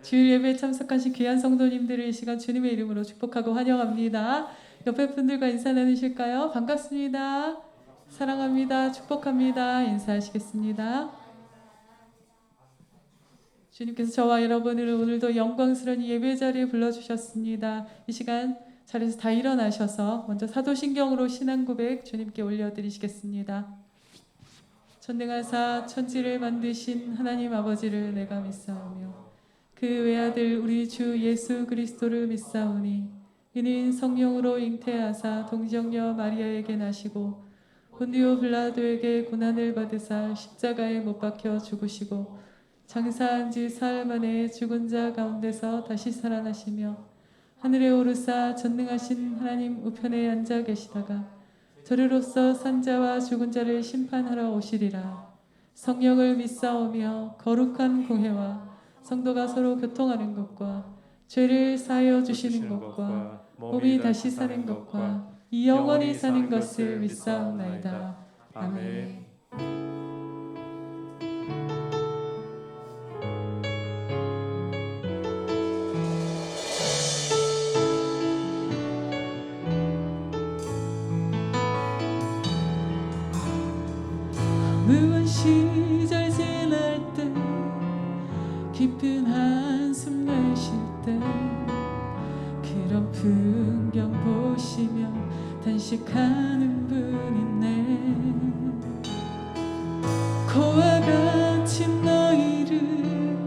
주일 예배에 참석하신 귀한 성도님들을 이 시간 주님의 이름으로 축복하고 환영합니다. 옆에 분들과 인사 나누실까요? 반갑습니다. 사랑합니다. 축복합니다. 인사하시겠습니다. 주님께서 저와 여러분을 오늘도 영광스러운 예배 자리에 불러주셨습니다. 이 시간 자리에서 다 일어나셔서 먼저 사도신경으로 신앙 고백 주님께 올려드리시겠습니다. 전능하사 천지를 만드신 하나님 아버지를 내가 믿사오며 그 외아들 우리 주 예수 그리스도를 믿사오니 이는 성령으로 잉태하사 동정녀 마리아에게 나시고 본디오 빌라도에게 고난을 받으사 십자가에 못 박혀 죽으시고 장사한 지 사흘 만에 죽은 자 가운데서 다시 살아나시며 하늘에 오르사 전능하신 하나님 우편에 앉아 계시다가 저리로서 산 자와 죽은 자를 심판하러 오시리라. 성령을 믿사오며 거룩한 공회와 성도가 서로 교통하는 것과 죄를 사하여 주시는 것과 몸이 다시 사는 것과 영원히 사는 것을 믿사옵나이다. 아멘. 무한 시절 지날 때 깊은 한숨 내쉴 때 그런 풍경 보시며 단식하는 분 있네. 고와 같은 너희를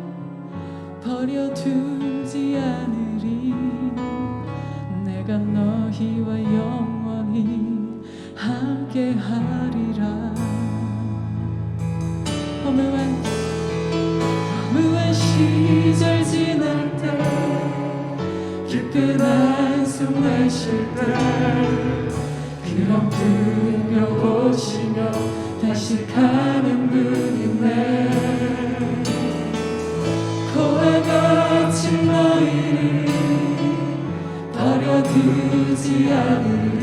버려두지 않으리. 내가 너희와 영원히 함께하리라. 허무한 시절 지날 때 깊은 한숨 내쉴 때 그런 풍경 보시며 단식하는 분이네. 고와 같은 너희를 버려두지 않으리.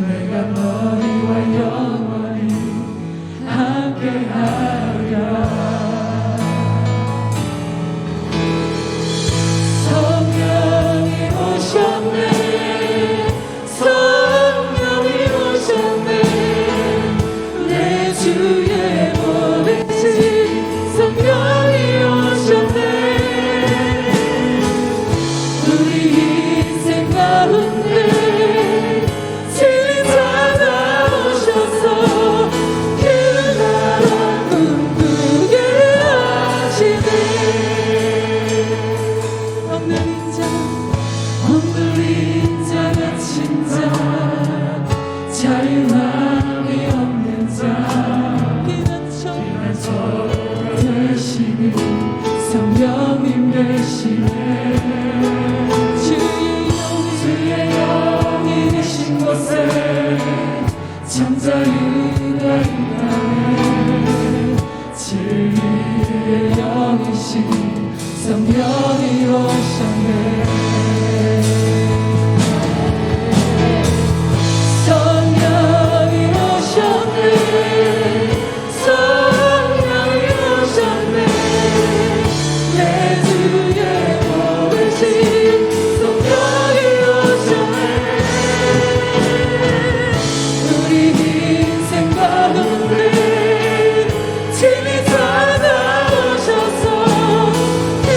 내가 너희와 영원히 함께하리라. 성령이 오셨네. 성령이 오셨네. 내 주의 보내신 성령이 오셨네. 우리 인생 가운데 진리 찾아오셔서 그 나라 꿈꾸게 하시네. 없는 자 갇힌 자 자유함이 없는 자 피난처 되시는 성령님 되시네. 주의 영이 계신 곳에 잠자리가 있다네. 진리의 영이신 성령이 오셨네. 성령이 오셨네. 성령이 오셨네. 내 주의 보내신 성령이 오셨네. 우리 인생 가운데 진리 찾아오셔서 그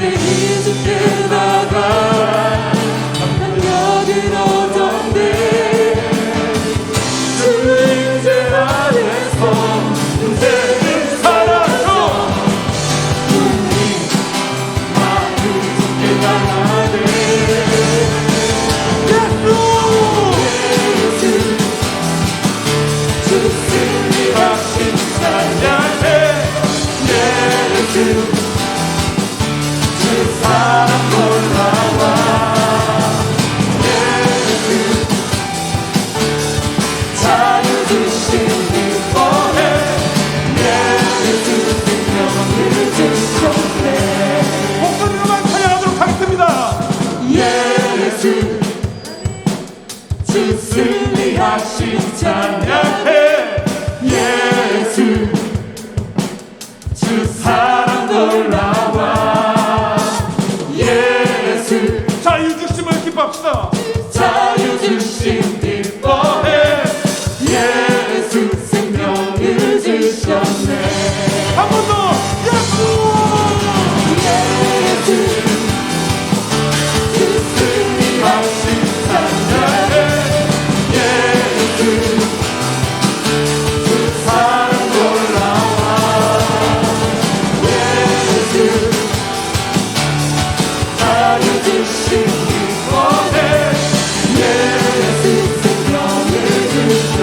내 기준 때마다 강력은 얻었네. 주 임재 안에서 문제는 사라져 우리 마음이 좁게 나가네. 예수 주 승리하신 찬양해 예수 주 사랑 놀라워. 예수 자유 주신 기뻐해. 예수 생명을 주셨네. 목소리로만 찬양하도록 하겠습니다. 예수 주 승리하신 찬양해. 예수 주 사랑 놀라워. 예수 자유 주심을 기뻐합시다. 자유 주신 기뻐해. 예수 생명을 주셨네. 한 번 더 예수 예수 주 승리하신 찬양해. 예수 주 사랑 놀라워. 예수 자유 주신 기뻐해. 예수 생명을 주셔.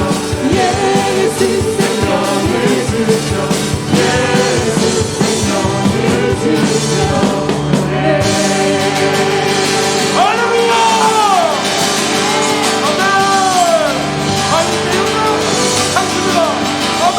예수 생명을 주셔. 예수 생명을 주셨네. 할렐루야 아멘 할렐루야 감사합니다 아멘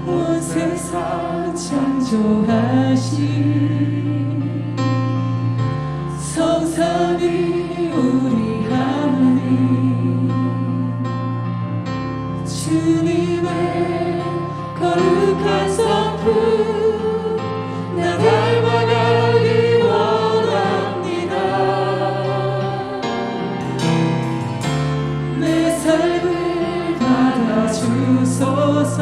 온 세상 창조하신 성삼위 우리 하나님, 주님의 거룩한 성품 나 닮아가기 원합니다. 내 삶을 받아주소서.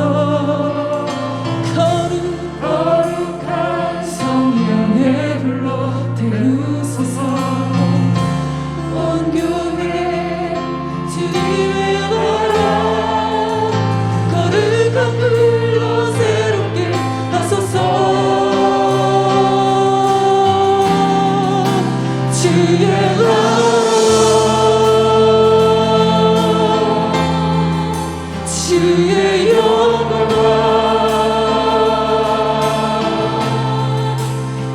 거룩한 성령의 불로 태우소서. 온 교회 주님의 나라 거룩한 불로 새롭게 하소서. 주의 나라 주의 영광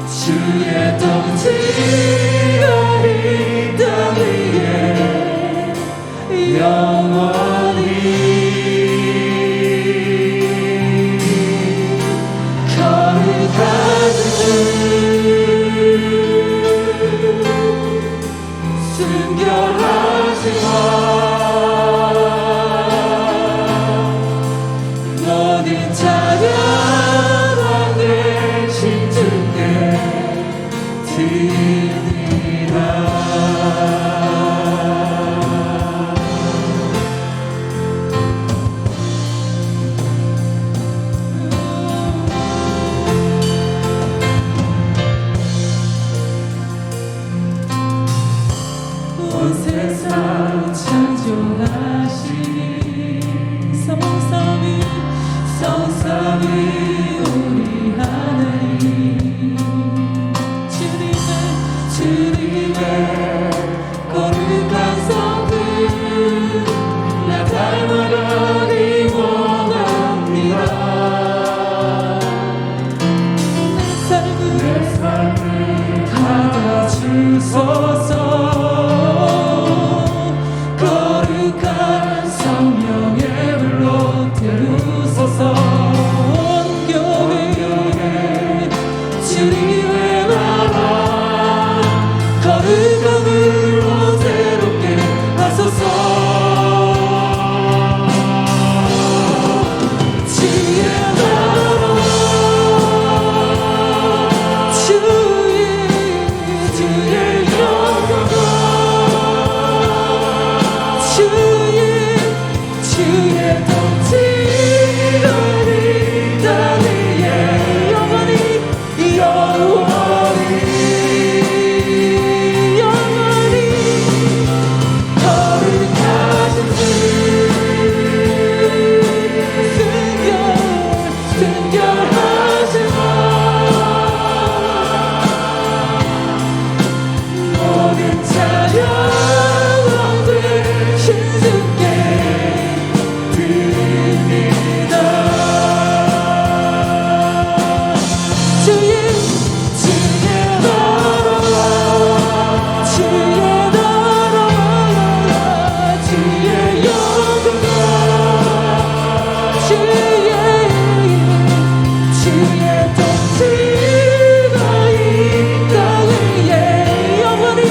주의 통치가 이 땅 위에 영원히 거룩한 주 순결하시고 통치가 이 땅 위에 영원히 거룩하신 주 순결하신 모든 찬양 되신 주께 드립니다. 주의 나라와 주의 나라와 주의 영광과 주의 통치가 이 땅 위에 영원히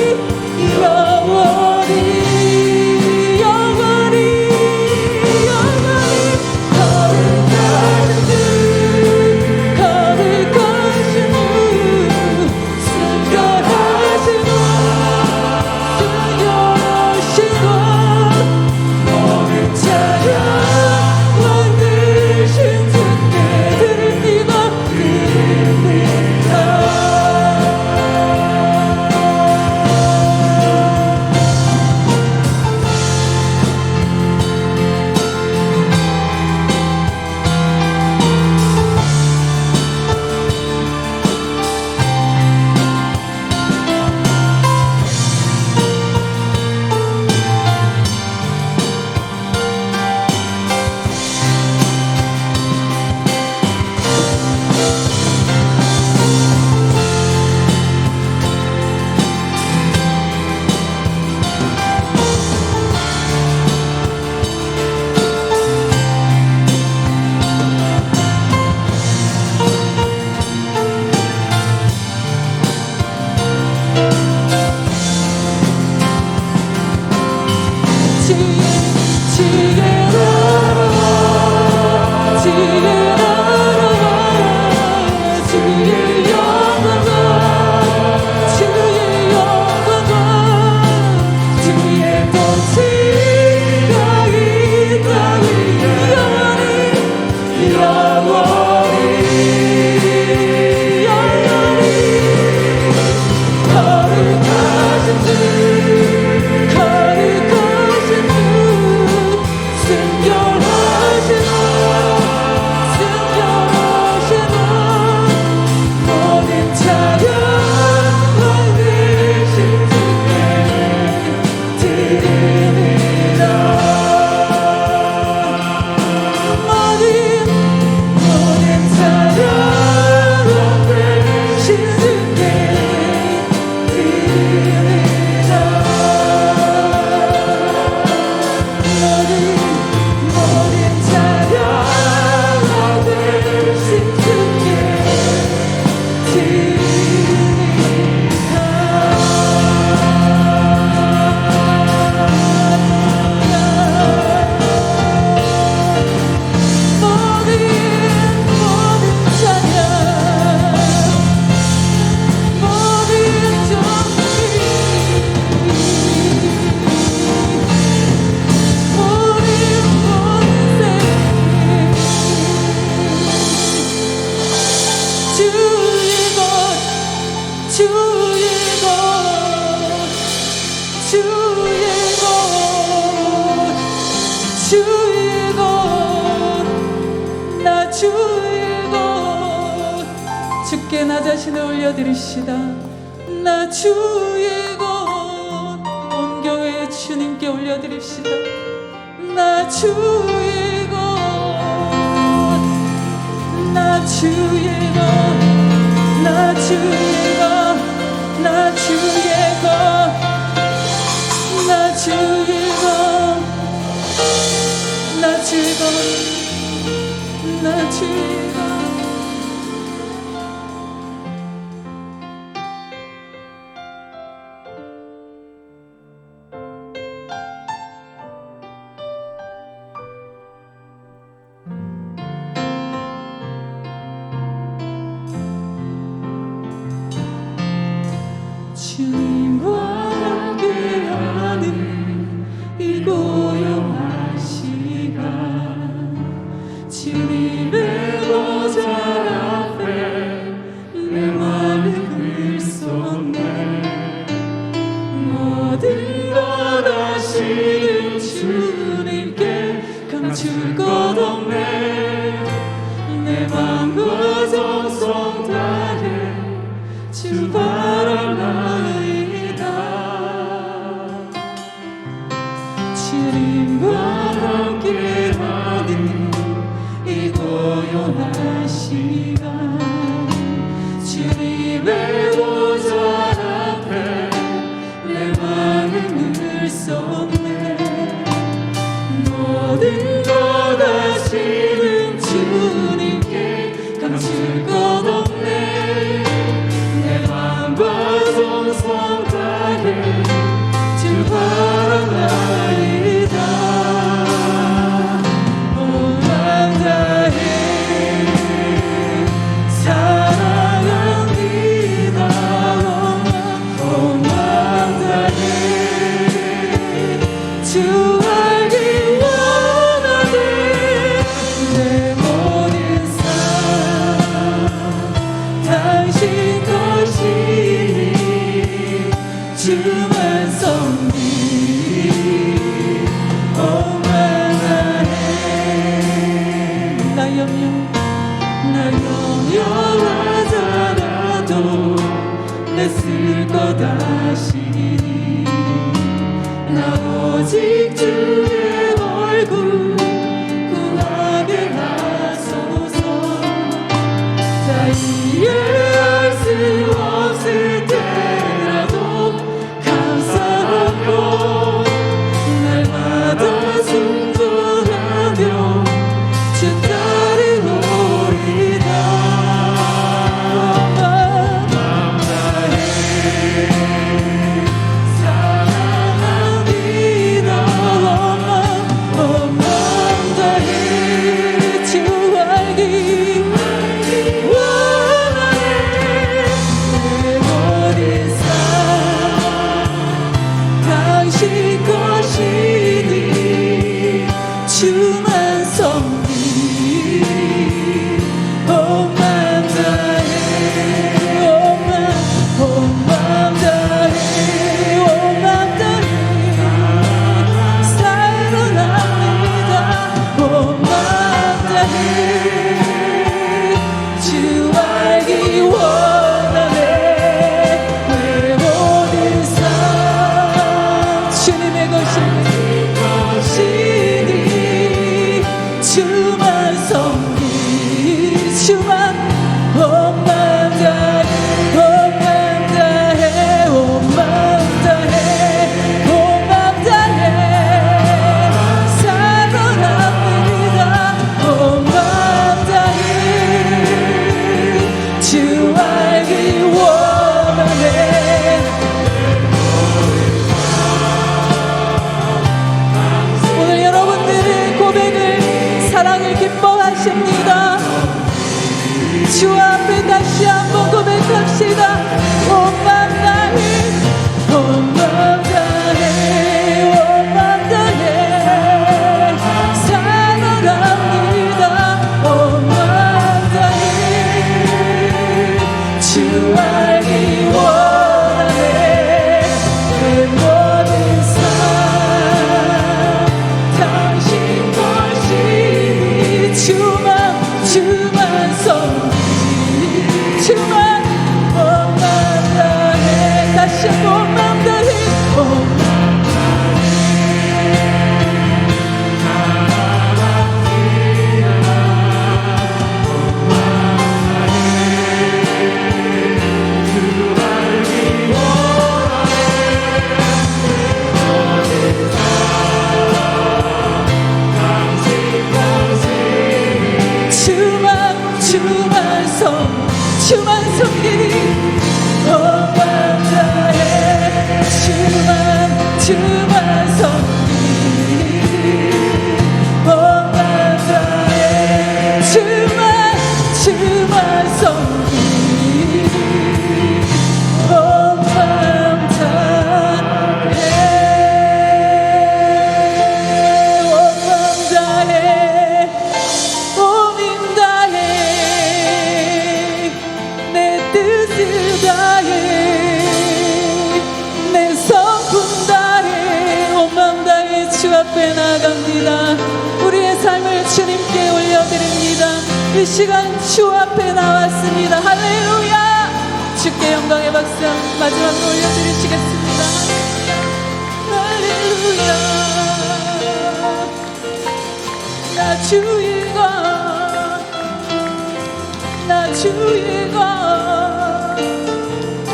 거룩하신 주 거룩하신 주 순결하신 모든 찬양 왕되신 주께 드립니다. 주께 나 자신을 올려드리시다. 나 주의 것 온 교회 주님께 올려드립시다. 나 주의 것 나 주의 것 나 주의 것 나 주의 것 나 주의 것 나 주의 것 나 주의 것 주님과 함께하는 이 고요한 시간 주님의 보좌 앞에 내 마음을 쏟네. 모든 것 아시는 주님께 감출 것 없네. 내 맘과 정성 다해 주 바라나이다. 주님과 함께하는 이 고요한 시간, 주님의 보좌 앞에 내 마음을 쏟네. 모든 것 아시는 주님께 감출 것 없네. 내 맘과 정성 다해 주 바라나이다. 온 맘 다해 사랑합니다. 온 맘 다해 주 알기 원하네. 내 모든 삶 당신 것이니 주만 섬기리. 온 맘 다해 나 염려하더라도 내 쓸 것 아시니. 나 오직 주의 얼굴 구하게 하소서. 다 이해할 수 없을 때라도 감사하며 날마다 순종하며 주 따르오리다. 맘 다해 사랑합니다. 온 맘 다해 주 알기 원하네. 내 모든 삶 당신 것이니 주만 섬기리. 온 맘 다해 온 맘 다해 온 맘 다해 사랑합니다. 온 맘 다해 주 알기 원하네. 내 모든 삶 주님의 것이니 주만 섬기리. 주만 온 맘 다해 온 맘 다해 온 맘 다해 온 맘 다해 사랑합니다. 온 맘 다해 주 알기 원하네. 오늘 여러분들의 고백을 사랑을 기뻐하십니다. 주 앞에 다시 한번 고백합시다. 온 맘 다해 온 맘 다해 온 맘 다해 사랑합니다. 온 맘 다해 주 알기 원하네. 내 모든 삶 당신 것이니 주만 섬기리. 주만 온 맘 다해 다시 온 맘 다해 온 맘 올려드립니다. 이 시간 주 앞에 나왔습니다. 할렐루야. 주께 영광의 박수 마지막으로 올려드리시겠습니다. 할렐루야. 나 주의 것, 나 주의 것.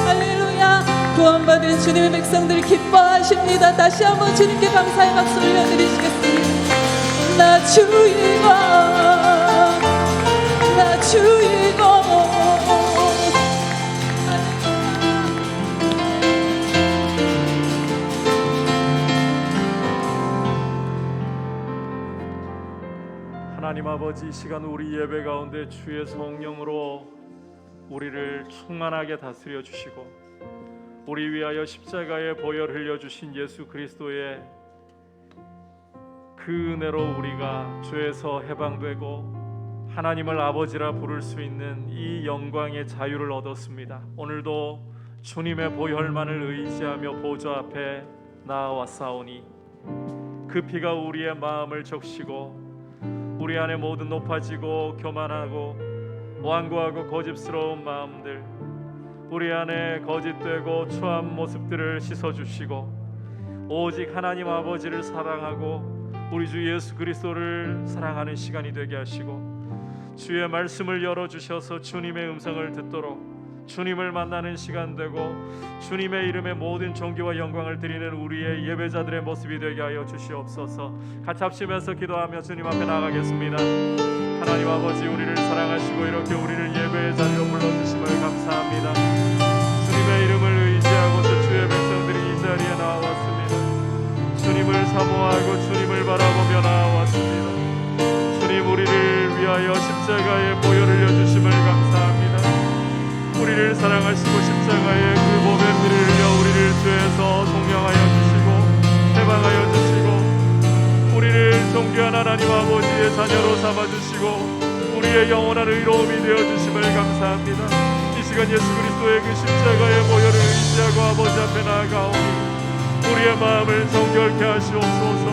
할렐루야. 구원받은 주님의 백성들이 기뻐하십니다. 다시 한번 주님께 감사의 박수 올려드리시겠습니다. 나 주의 것, 나 주의 것. 하나님 아버지, 이 시간 우리 예배 가운데 주의 성령으로 우리를 충만하게 다스려 주시고 우리 위하여 십자가에 보혈 흘려 주신 예수 그리스도의 그 은혜로 우리가 죄에서 해방되고 하나님을 아버지라 부를 수 있는 이 영광의 자유를 얻었습니다. 오늘도 주님의 보혈만을 의지하며 보좌 앞에 나아왔사오니 그 피가 우리의 마음을 적시고 우리 안에 모든 높아지고 교만하고 완고하고 고집스러운 마음들, 우리 안에 거짓되고 추한 모습들을 씻어주시고 오직 하나님 아버지를 사랑하고 우리 주 예수 그리스도를 사랑하는 시간이 되게 하시고 주의 말씀을 열어주셔서 주님의 음성을 듣도록 주님을 만나는 시간 되고 주님의 이름에 모든 존귀와 영광을 드리는 우리의 예배자들의 모습이 되게 하여 주시옵소서. 같이 합심해서 기도하며 주님 앞에 나아가겠습니다. 하나님 아버지, 우리를 사랑하시고 이렇게 우리를 예배의 자리로 불러주심을 감사합니다. 주님의 이름을 의지하고서 주의 백성들이 이 자리에 나왔습니다. 주님을 사모하고 주님을 바라보며 나왔습니다. 주님, 우리를 위하여 십자가에 보혈 흘려주심을 감사합니다. 우리를 사랑하시고 십자가에 그 몸의 피를 흘려 우리를 죄에서 속량하여 주시고 해방하여 주시고 우리를 존귀한 하나님 아버지의 자녀로 삼아주시고 우리의 영원한 의로움이 되어주심을 감사합니다. 이 시간 예수 그리스도의 그 십자가의 보혈을 의지하고 아버지 앞에 나아가오니 우리의 마음을 정결케 하시옵소서.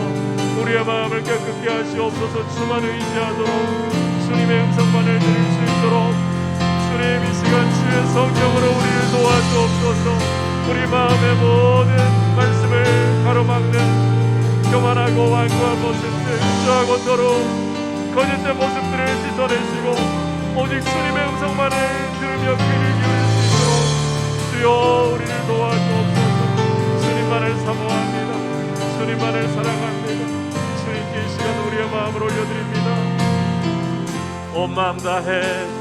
우리의 마음을 깨끗게 하시옵소서. 주만 의지하도록 주님의 음성만을 들을 수 있도록 주님, 이 시간 주의 성령으로 우리를 도와주옵소서. 우리 마음의 모든 말씀을 가로막는 교만하고 완고한 모습들, 주하고 서로 거짓된 모습들을 씻어내시고 오직 주님의 음성만을 들으며 귀를 기울일 수 있도록 주여 우리를 도와주옵소서. 주님만을 사모합니다. 주님만을 사랑합니다. 주님께 이 시간 우리의 마음을 올려드립니다. 온 마음 다해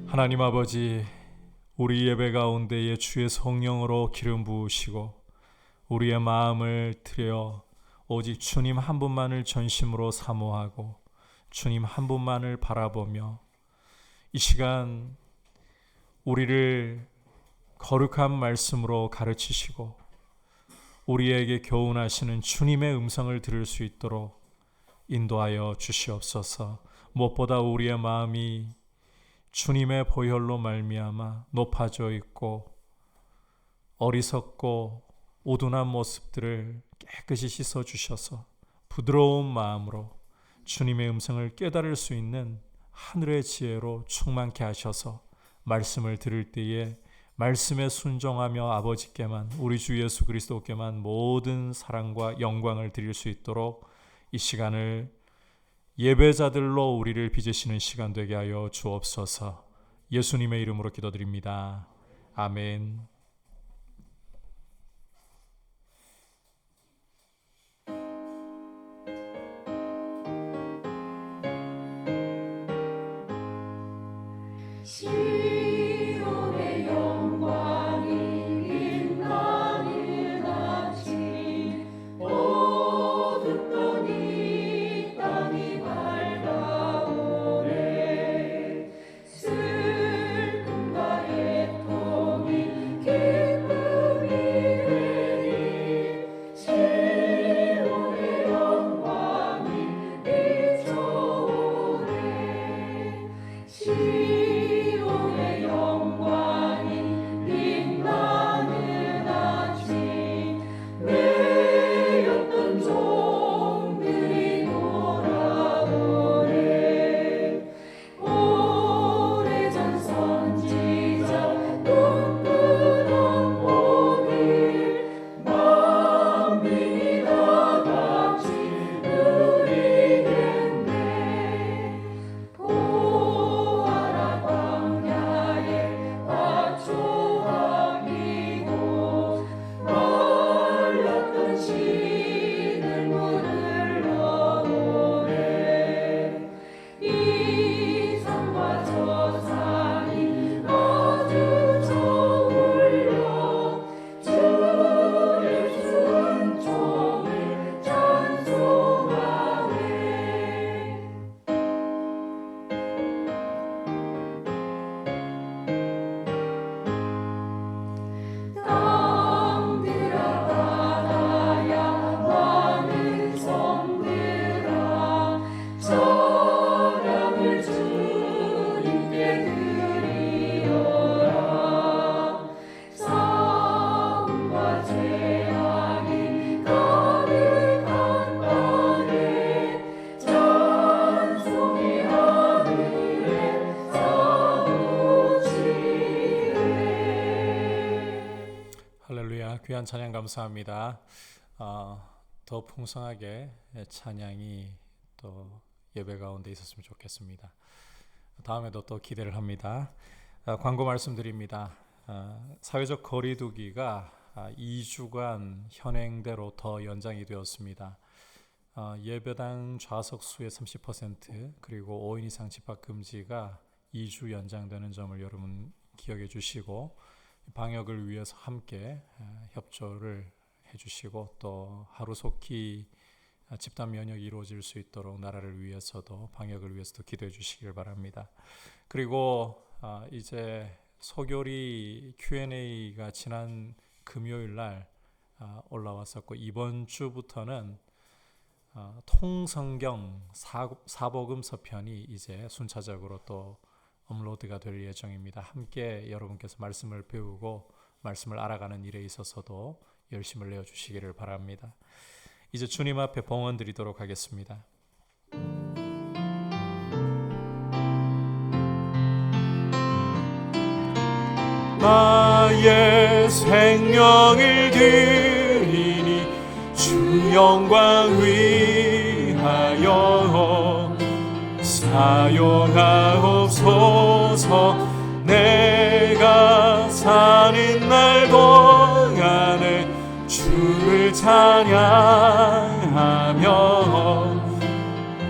하나님 아버지, 우리 예배 가운데에 주의 성령으로 기름 부으시고 우리의 마음을 들여 오직 주님 한 분만을 전심으로 사모하고 주님 한 분만을 바라보며 이 시간 우리를 거룩한 말씀으로 가르치시고 우리에게 교훈하시는 주님의 음성을 들을 수 있도록 인도하여 주시옵소서. 무엇보다 우리의 마음이 주님의 보혈로 말미암아 높아져 있고 어리석고 오둔한 모습들을 깨끗이 씻어 주셔서 부드러운 마음으로 주님의 음성을 깨달을 수 있는 하늘의 지혜로 충만케 하셔서 말씀을 들을 때에 말씀에 순종하며 아버지께만, 우리 주 예수 그리스도께만 모든 사랑과 영광을 드릴 수 있도록 이 시간을 예배자들로 우리를 빚으시는 시간 되게 하여 주옵소서. 예수님의 이름으로 기도드립니다. 아멘. 시온의 영광이 빛나는 아침, 어둡던 이 땅이 밝아오네. 슬픔과 애통이 기쁨이 되니, 시온의 영광이 비춰오네. 시온의 영광이 빛나는 아침, 매였던 종들이 돌아오네. 오래전 선지자 눈물한 복을 만민이 다 같이 누리겠네. 보아라 광야에 화초한 이곳, 말랐던 시들물을 넣어오네. 이 산과 저 산이 마주쳐 올려 주의 순종을 찬송하네. 땅들아 바다야 많은 섬들아, 찬양을 주님께 드리어라. 싸움과 재앙이 가득한 땅에 찬송이 하늘에 사무치네. 할렐루야. 귀한 찬양 감사합니다. 더 풍성하게 찬양이 또 예배 가운데 있었으면 좋겠습니다. 다음에도 또 기대를 합니다. 광고 말씀드립니다. 사회적 거리두기가 2주간 현행대로 더 연장이 되었습니다. 예배당 좌석 수의 30% 그리고 5인 이상 집합 금지가 2주 연장되는 점을 여러분 기억해 주시고, 방역을 위해서 함께 협조를 해주시고, 또 하루속히 집단 면역이 이루어질 수 있도록 나라를 위해서도 방역을 위해서도 기도해 주시길 바랍니다. 그리고 이제 소교리 Q&A가 지난 금요일 날 올라왔었고, 이번 주부터는 통성경 사복음 서편이 이제 순차적으로 또 업로드가 될 예정입니다. 함께 여러분께서 말씀을 배우고 말씀을 알아가는 일에 있어서도 열심을 내어주시기를 바랍니다. 이제 주님 앞에 봉헌 드리도록 하겠습니다. 나의 생명을 드리니 주 영광 위하여 사용하옵소서. 내가 사는 날 동안에 주를 찬양하며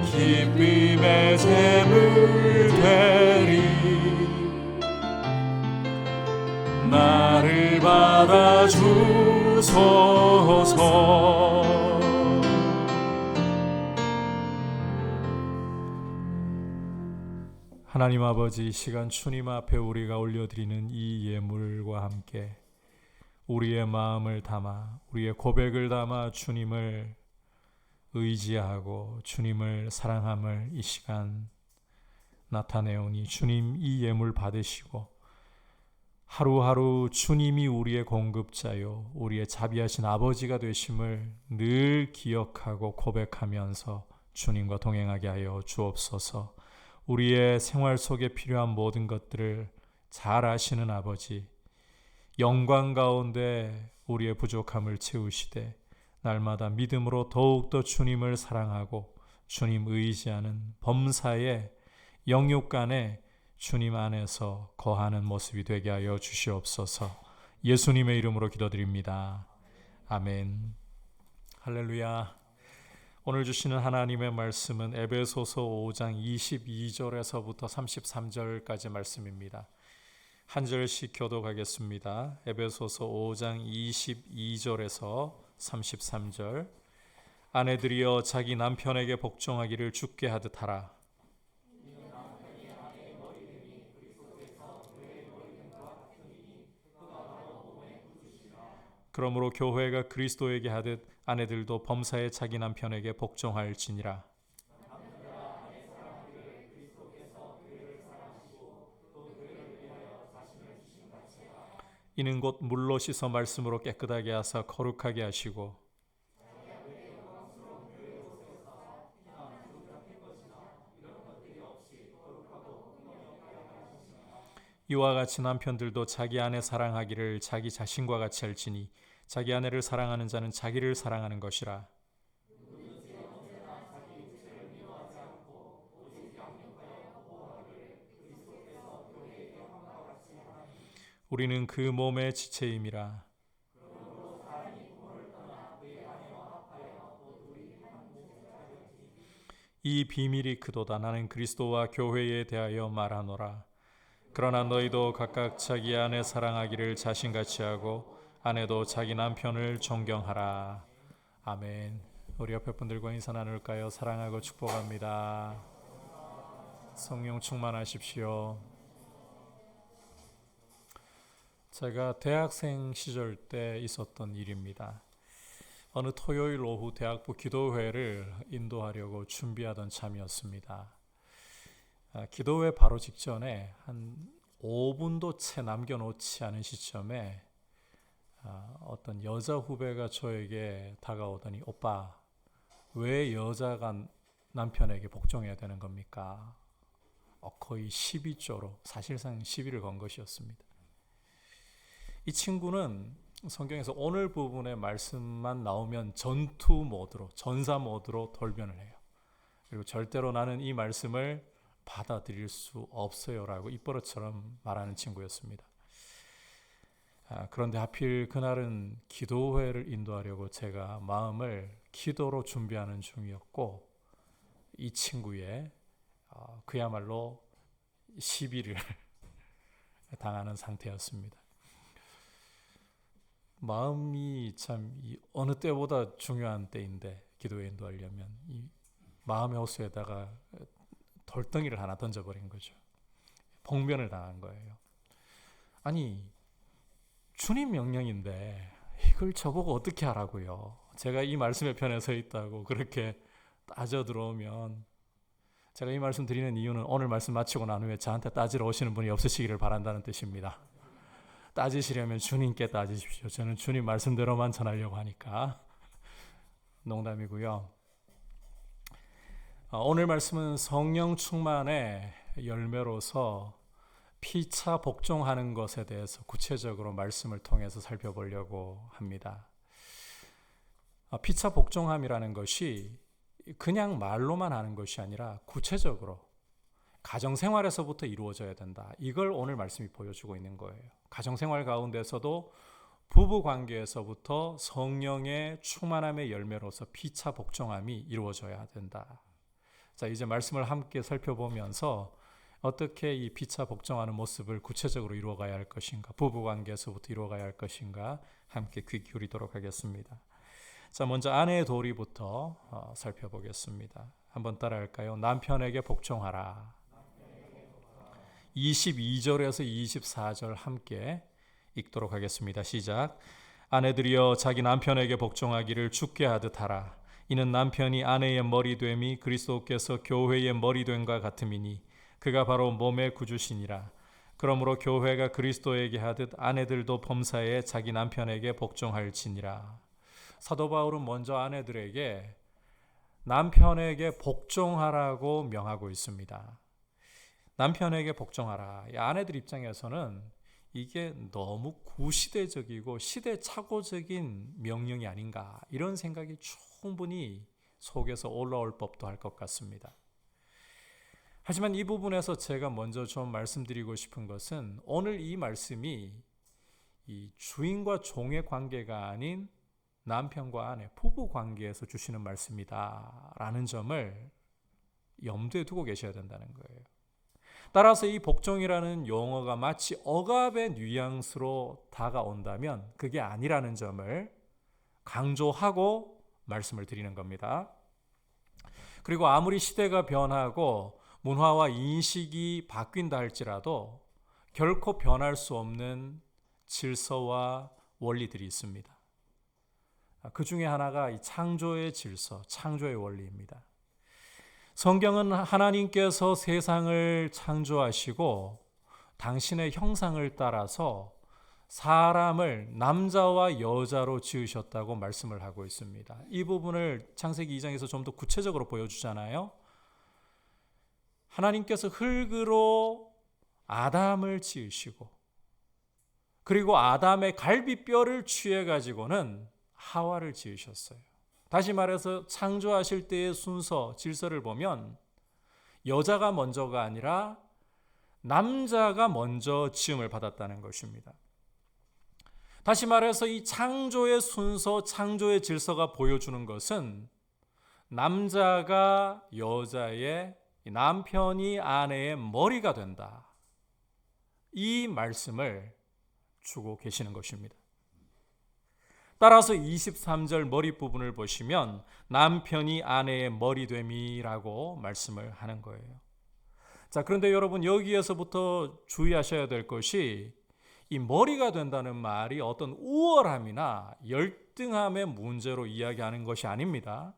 기쁨의 제물 되리. 나를 받아주소서. 하나님 아버지, 이 시간 주님 앞에 우리가 올려드리는 이 예물과 함께 우리의 마음을 담아, 우리의 고백을 담아 주님을 의지하고 주님을 사랑함을 이 시간 나타내오니, 주님 이 예물 받으시고 하루하루 주님이 우리의 공급자요 우리의 자비하신 아버지가 되심을 늘 기억하고 고백하면서 주님과 동행하게 하여 주옵소서. 우리의 생활 속에 필요한 모든 것들을 잘 아시는 아버지, 영광 가운데 우리의 부족함을 채우시되 날마다 믿음으로 더욱더 주님을 사랑하고 주님 의지하는 범사의 영육간에 주님 안에서 거하는 모습이 되게 하여 주시옵소서. 예수님의 이름으로 기도드립니다. 아멘. 할렐루야. 오늘 주시는 하나님의 말씀은 에베소서 5장 22절에서부터 33절까지 말씀입니다. 한 절씩 교독하겠습니다. 에베소서 5장 22절에서 33절. 아내들이여 자기 남편에게 복종하기를 주께 하듯 하라. 그러므로 교회가 그리스도에게 하듯 아내들도 범사에 자기 남편에게 복종할지니라. 이는 곧 물로 씻어 말씀으로 깨끗하게 하사 거룩하게 하시고 이와 같이 남편들도 자기 아내 사랑하기를 자기 자신과 같이 할지니 자기 아내를 사랑하는 자는 자기를 사랑하는 것이라. 우리는 그 몸의 지체임이라. 이 비밀이 크도다. 나는 그리스도와 교회에 대하여 말하노라. 그러나 너희도 각각 자기 아내 사랑하기를 자신같이 하고 아내도 자기 남편을 존경하라. 아멘. 우리 옆에 분들과 인사 나눌까요? 사랑하고 축복합니다. 성령 충만하십시오. 제가 대학생 시절 때 있었던 일입니다. 어느 토요일 오후 대학부 기도회를 인도하려고 준비하던 참이었습니다. 기도회 바로 직전에 한 5분도 채 남겨놓지 않은 시점에 어떤 여자 후배가 저에게 다가오더니 오빠, 왜 여자가 남편에게 복종해야 되는 겁니까? 거의 12조로 사실상 시비를 건 것이었습니다. 이 친구는 성경에서 오늘 부분의 말씀만 나오면 전투 모드로, 전사 모드로 돌변을 해요. 그리고 절대로 나는 이 말씀을 받아들일 수 없어요라고 입버릇처럼 말하는 친구였습니다. 그런데 하필 그날은 기도회를 인도하려고 제가 마음을 기도로 준비하는 중이었고 이 친구의 그야말로 시비를 당하는 상태였습니다. 마음이 참 어느 때보다 중요한 때인데 기도회 인도하려면 이 마음의 호수에다가 돌덩이를 하나 던져버린 거죠. 봉변을 당한 거예요. 아니 주님 명령인데 이걸 저보고 어떻게 하라고요? 제가 이 말씀의 편에 서 있다고 그렇게 따져 들어오면 제가 이 말씀 드리는 이유는 오늘 말씀 마치고 난 후에 저한테 따지러 오시는 분이 없으시기를 바란다는 뜻입니다. 따지시려면 주님께 따지십시오. 저는 주님 말씀대로만 전하려고 하니까. 농담이고요. 오늘 말씀은 성령 충만의 열매로서 피차 복종하는 것에 대해서 구체적으로 말씀을 통해서 살펴보려고 합니다. 피차 복종함이라는 것이 그냥 말로만 하는 것이 아니라 구체적으로 가정생활에서부터 이루어져야 된다. 이걸 오늘 말씀이 보여주고 있는 거예요. 가정생활 가운데서도 부부관계에서부터 성령의 충만함의 열매로서 피차 복종함이 이루어져야 된다. 자, 이제 말씀을 함께 살펴보면서 어떻게 이 피차 복종하는 모습을 구체적으로 이루어가야 할 것인가, 부부관계에서부터 이루어가야 할 것인가 함께 귀 기울이도록 하겠습니다. 자, 먼저 아내의 도리부터 살펴보겠습니다. 한번 따라할까요? 남편에게 복종하라. 22절에서 24절 함께 읽도록 하겠습니다. 시작. 아내들이여 자기 남편에게 복종하기를 주께 하듯 하라. 이는 남편이 아내의 머리됨이 그리스도께서 교회의 머리됨과 같음이니 그가 바로 몸의 구주시니라. 그러므로 교회가 그리스도에게 하듯 아내들도 범사에 자기 남편에게 복종할지니라. 사도 바울은 먼저 아내들에게 남편에게 복종하라고 명하고 있습니다. 남편에게 복종하라. 이 아내들 입장에서는 이게 너무 구시대적이고 시대착오적인 명령이 아닌가, 이런 생각이 충분히 속에서 올라올 법도 할 것 같습니다. 하지만 이 부분에서 제가 먼저 좀 말씀드리고 싶은 것은, 오늘 이 말씀이 이 주인과 종의 관계가 아닌 남편과 아내, 부부 관계에서 주시는 말씀이다 라는 점을 염두에 두고 계셔야 된다는 거예요. 따라서 이 복종이라는 용어가 마치 억압의 뉘앙스로 다가온다면 그게 아니라는 점을 강조하고 말씀을 드리는 겁니다. 그리고 아무리 시대가 변하고 문화와 인식이 바뀐다 할지라도 결코 변할 수 없는 질서와 원리들이 있습니다. 그 중에 하나가 이 창조의 질서, 창조의 원리입니다. 성경은 하나님께서 세상을 창조하시고 당신의 형상을 따라서 사람을 남자와 여자로 지으셨다고 말씀을 하고 있습니다. 이 부분을 창세기 2장에서 좀 더 구체적으로 보여주잖아요. 하나님께서 흙으로 아담을 지으시고, 그리고 아담의 갈비뼈를 취해 가지고는 하와를 지으셨어요. 다시 말해서 창조하실 때의 순서, 질서를 보면 여자가 먼저가 아니라 남자가 먼저 지음을 받았다는 것입니다. 다시 말해서 이 창조의 순서, 창조의 질서가 보여주는 것은 남자가 여자의, 남편이 아내의 머리가 된다, 이 말씀을 주고 계시는 것입니다. 따라서 23절 머리 부분을 보시면 남편이 아내의 머리됨이라고 말씀을 하는 거예요. 자, 그런데 여러분, 여기에서부터 주의하셔야 될 것이, 이 머리가 된다는 말이 어떤 우월함이나 열등함의 문제로 이야기하는 것이 아닙니다.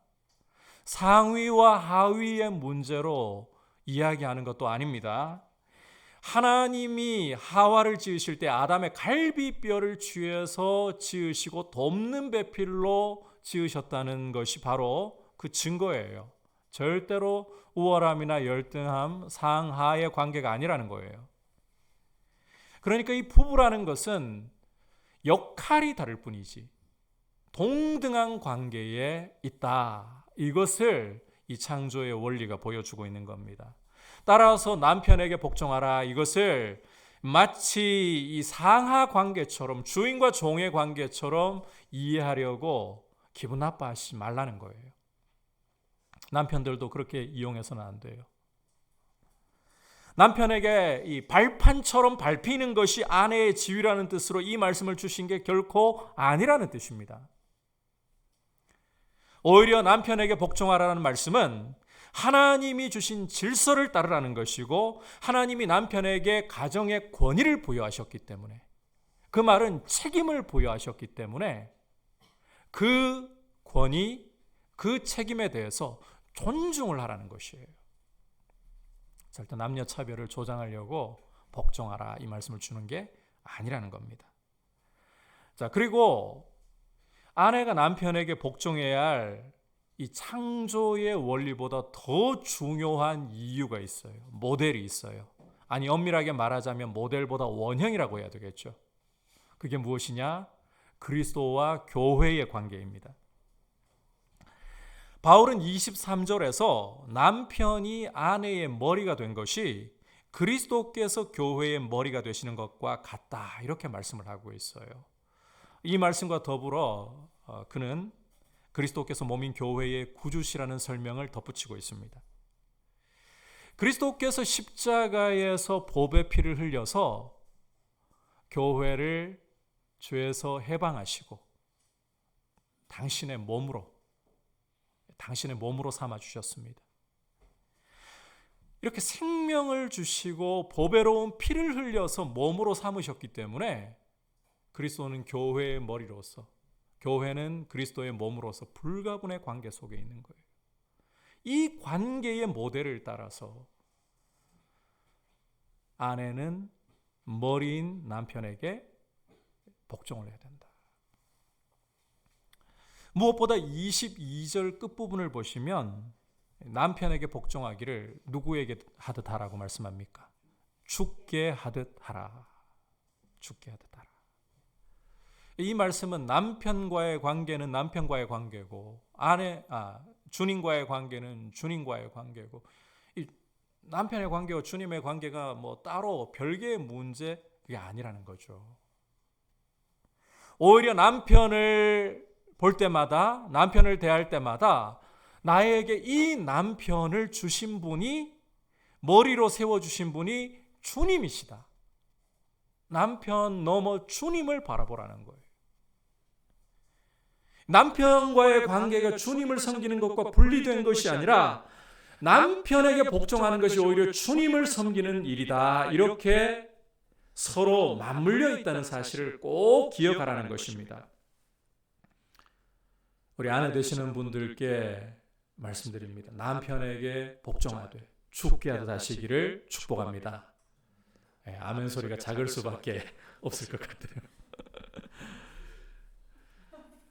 상위와 하위의 문제로 이야기하는 것도 아닙니다. 하나님이 하와를 지으실 때 아담의 갈비뼈를 취해서 지으시고 돕는 배필로 지으셨다는 것이 바로 그 증거예요. 절대로 우월함이나 열등함, 상하의 관계가 아니라는 거예요. 그러니까 이 부부라는 것은 역할이 다를 뿐이지 동등한 관계에 있다, 이것을 이 창조의 원리가 보여주고 있는 겁니다. 따라서 남편에게 복종하라, 이것을 마치 이 상하 관계처럼, 주인과 종의 관계처럼 이해하려고 기분 나빠하시지 말라는 거예요. 남편들도 그렇게 이용해서는 안 돼요. 남편에게 이 발판처럼 밟히는 것이 아내의 지위라는 뜻으로 이 말씀을 주신 게 결코 아니라는 뜻입니다. 오히려 남편에게 복종하라는 말씀은 하나님이 주신 질서를 따르라는 것이고, 하나님이 남편에게 가정의 권위를 부여하셨기 때문에, 그 말은 책임을 부여하셨기 때문에 그 권위, 그 책임에 대해서 존중을 하라는 것이에요. 절대 남녀 차별을 조장하려고 복종하라, 이 말씀을 주는 게 아니라는 겁니다. 자, 그리고 아내가 남편에게 복종해야 할 이 창조의 원리보다 더 중요한 이유가 있어요. 모델이 있어요. 아니, 엄밀하게 말하자면 모델보다 원형이라고 해야 되겠죠. 그게 무엇이냐? 그리스도와 교회의 관계입니다. 바울은 23절에서 남편이 아내의 머리가 된 것이 그리스도께서 교회의 머리가 되시는 것과 같다, 이렇게 말씀을 하고 있어요. 이 말씀과 더불어 그는 그리스도께서 몸인 교회의 구주시라는 설명을 덧붙이고 있습니다. 그리스도께서 십자가에서 보배 피를 흘려서 교회를 죄에서 해방하시고 당신의 몸으로 삼아 주셨습니다. 이렇게 생명을 주시고 보배로운 피를 흘려서 몸으로 삼으셨기 때문에 그리스도는 교회의 머리로서, 교회는 그리스도의 몸으로서 불가분의 관계 속에 있는 거예요. 이 관계의 모델을 따라서 아내는 머리인 남편에게 복종을 해야 된다. 무엇보다 22절 끝부분을 보시면 남편에게 복종하기를 누구에게 하듯 하라고 말씀합니까? 주께 하듯 하라. 주께 하듯 하라. 이 말씀은 남편과의 관계는 남편과의 관계고 주님과의 관계는 주님과의 관계고, 이 남편의 관계와 주님의 관계가 뭐 따로 별개의 문제, 그게 아니라는 거죠. 오히려 남편을 볼 때마다, 남편을 대할 때마다 나에게 이 남편을 주신 분이, 머리로 세워주신 분이 주님이시다. 남편 넘어 주님을 바라보라는 거예요. 남편과의 관계가 주님을 섬기는 것과 분리된 것이 아니라 남편에게 복종하는 것이 오히려 주님을 섬기는 일이다. 이렇게 서로 맞물려 있다는 사실을 꼭 기억하라는 것입니다. 우리 아내 되시는 분들께 말씀드립니다. 남편에게 복종하되 주께 하듯 하시기를 축복합니다. 아멘 소리가 작을 수밖에 없을 것 같아요.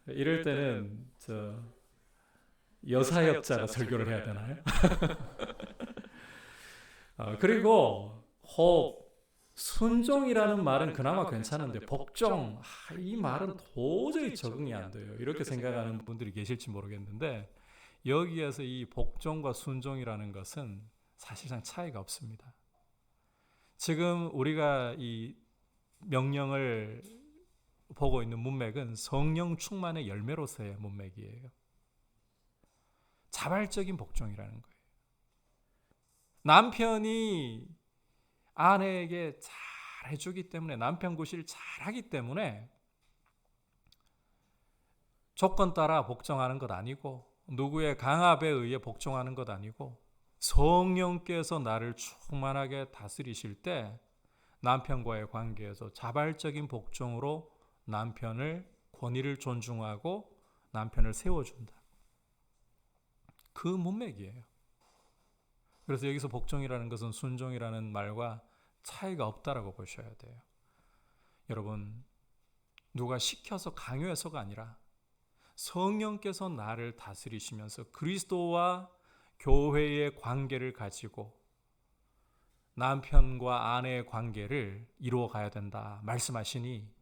이럴 때는 여사역자가 설교를 해야 되나요? 그리고 순종이라는 말은 그나마 괜찮은데 복종, 이 말은 도저히 적응이 안 돼요. 이렇게 생각하는 분들이 계실지 모르겠는데, 여기에서 이 복종과 순종이라는 것은 사실상 차이가 없습니다. 지금 우리가 이 명령을 보고 있는 문맥은 성령 충만의 열매로서의 문맥이에요. 자발적인 복종이라는 거예요. 남편이 아내에게 잘 해주기 때문에, 남편 구실을 잘 하기 때문에 조건 따라 복종하는 것 아니고, 누구의 강압에 의해 복종하는 것 아니고, 성령께서 나를 충만하게 다스리실 때 남편과의 관계에서 자발적인 복종으로 남편을, 권위를 존중하고 남편을 세워준다. 그 문맥이에요. 그래서 여기서 복종이라는 것은 순종이라는 말과 차이가 없다라고 보셔야 돼요. 여러분, 누가 시켜서 강요해서가 아니라 성령께서 나를 다스리시면서 그리스도와 교회의 관계를 가지고 남편과 아내의 관계를 이루어 가야 된다 말씀하시니,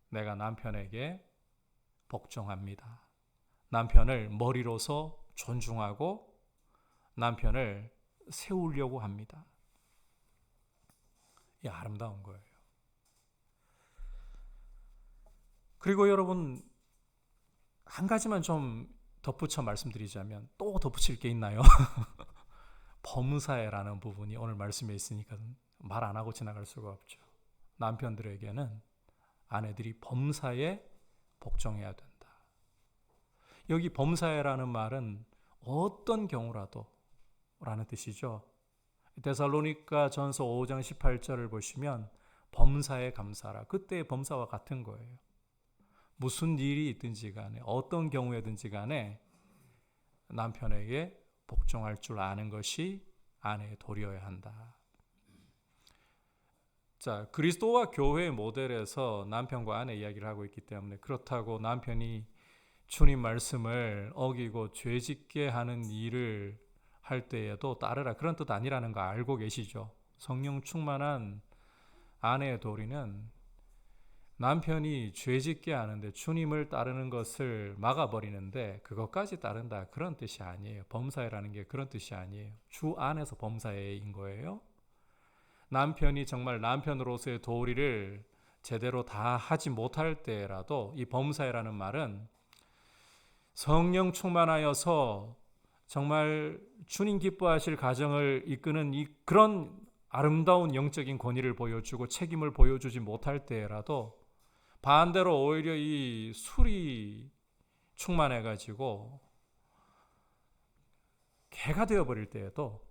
내가 남편에게 복종합니다. 남편을 머리로서 존중하고 남편을 세우려고 합니다. 이 아름다운 거예요. 그리고 여러분, 한 가지만 좀 덧붙여 말씀드리자면, 또 덧붙일 게 있나요? 범사에라는 부분이 오늘 말씀에 있으니까 말 안 하고 지나갈 수가 없죠. 남편들에게는 아내들이 범사에 복종해야 된다. 여기 범사에라는 말은 어떤 경우라도 라는 뜻이죠. 데살로니가 전서 5장 18절을 보시면 범사에 감사하라. 그때의 범사와 같은 거예요. 무슨 일이 있든지 간에, 어떤 경우에든지 간에 남편에게 복종할 줄 아는 것이 아내의 도리여야 한다. 자, 그리스도와 교회의 모델에서 남편과 아내 이야기를 하고 있기 때문에, 그렇다고 남편이 주님 말씀을 어기고 죄짓게 하는 일을 할 때에도 따르라, 그런 뜻 아니라는 거 알고 계시죠? 성령 충만한 아내의 도리는 남편이 죄짓게 하는데 주님을 따르는 것을 막아버리는데 그것까지 따른다, 그런 뜻이 아니에요. 범사에라는 게 그런 뜻이 아니에요. 주 안에서 범사에인 거예요. 남편이 정말 남편으로서의 도리를 제대로 다 하지 못할 때라도 이 범사에라는 말은 성령 충만하여서 정말 주님 기뻐하실 가정을 이끄는 그런 아름다운 영적인 권위를 보여주고 책임을 보여주지 못할 때라도, 반대로 오히려 이 술이 충만해가지고 개가 되어버릴 때에도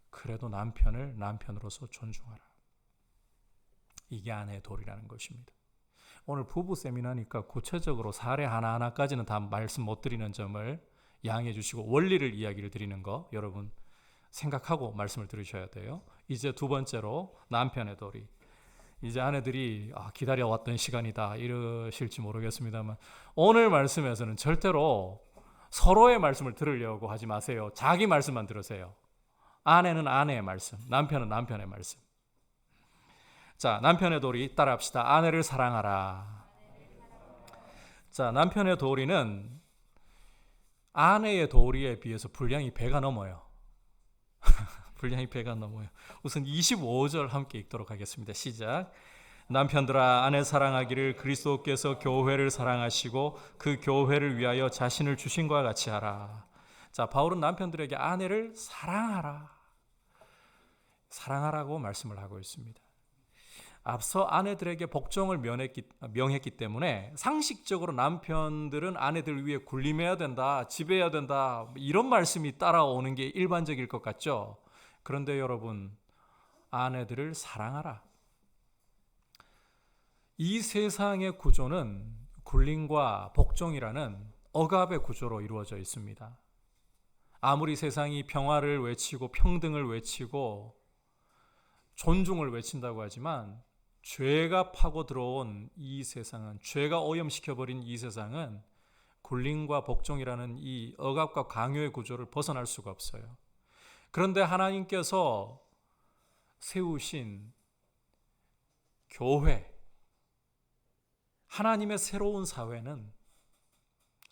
그래도 남편을 남편으로서 존중하라. 이게 아내의 도리라는 것입니다. 오늘 부부 세미나니까 구체적으로 사례 하나하나까지는 다 말씀 못 드리는 점을 양해해 주시고, 원리를 이야기를 드리는 거 여러분 생각하고 말씀을 들으셔야 돼요. 이제 두 번째로 남편의 도리. 이제 아내들이 기다려왔던 시간이다 이러실지 모르겠습니다만 오늘 말씀에서는 절대로 서로의 말씀을 들으려고 하지 마세요. 자기 말씀만 들으세요. 아내는 아내의 말씀, 남편은 남편의 말씀. 자, 남편의 도리 따라합시다. 아내를 사랑하라. 자, 남편의 도리는 아내의 도리에 비해서 분량이 배가 넘어요. 분량이 배가 넘어요. 우선 25절 함께 읽도록 하겠습니다. 시작. 남편들아 아내 사랑하기를 그리스도께서 교회를 사랑하시고 그 교회를 위하여 자신을 주신 것과 같이 하라. 자, 바울은 남편들에게 아내를 사랑하라고 말씀을 하고 있습니다. 앞서 아내들에게 복종을 명했기 때문에 상식적으로 남편들은 아내들 위해 군림해야 된다, 지배해야 된다 이런 말씀이 따라오는 게 일반적일 것 같죠. 그런데 여러분, 아내들을 사랑하라. 이 세상의 구조는 군림과 복종이라는 억압의 구조로 이루어져 있습니다. 아무리 세상이 평화를 외치고 평등을 외치고 존중을 외친다고 하지만 죄가 파고 들어온 이 세상은, 죄가 오염시켜버린 이 세상은 군림과 복종이라는 이 억압과 강요의 구조를 벗어날 수가 없어요. 그런데 하나님께서 세우신 교회, 하나님의 새로운 사회는,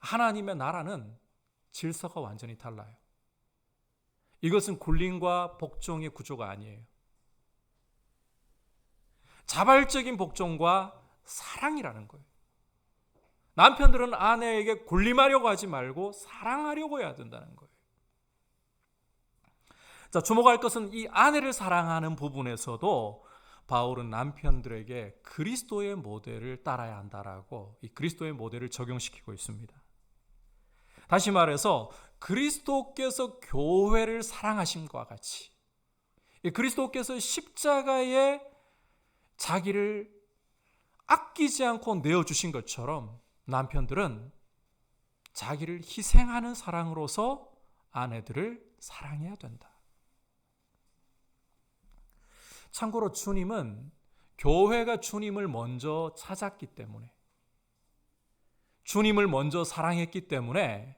하나님의 나라는 질서가 완전히 달라요. 이것은 군림과 복종의 구조가 아니에요. 자발적인 복종과 사랑이라는 거예요. 남편들은 아내에게 군림하려고 하지 말고 사랑하려고 해야 된다는 거예요. 자, 주목할 것은 이 아내를 사랑하는 부분에서도 바울은 남편들에게 그리스도의 모델을 따라야 한다라고 이 그리스도의 모델을 적용시키고 있습니다. 다시 말해서 그리스도께서 교회를 사랑하심과 같이 그리스도께서 십자가에 자기를 아끼지 않고 내어주신 것처럼 남편들은 자기를 희생하는 사랑으로서 아내들을 사랑해야 된다. 참고로 주님은 교회가 주님을 먼저 찾았기 때문에, 주님을 먼저 사랑했기 때문에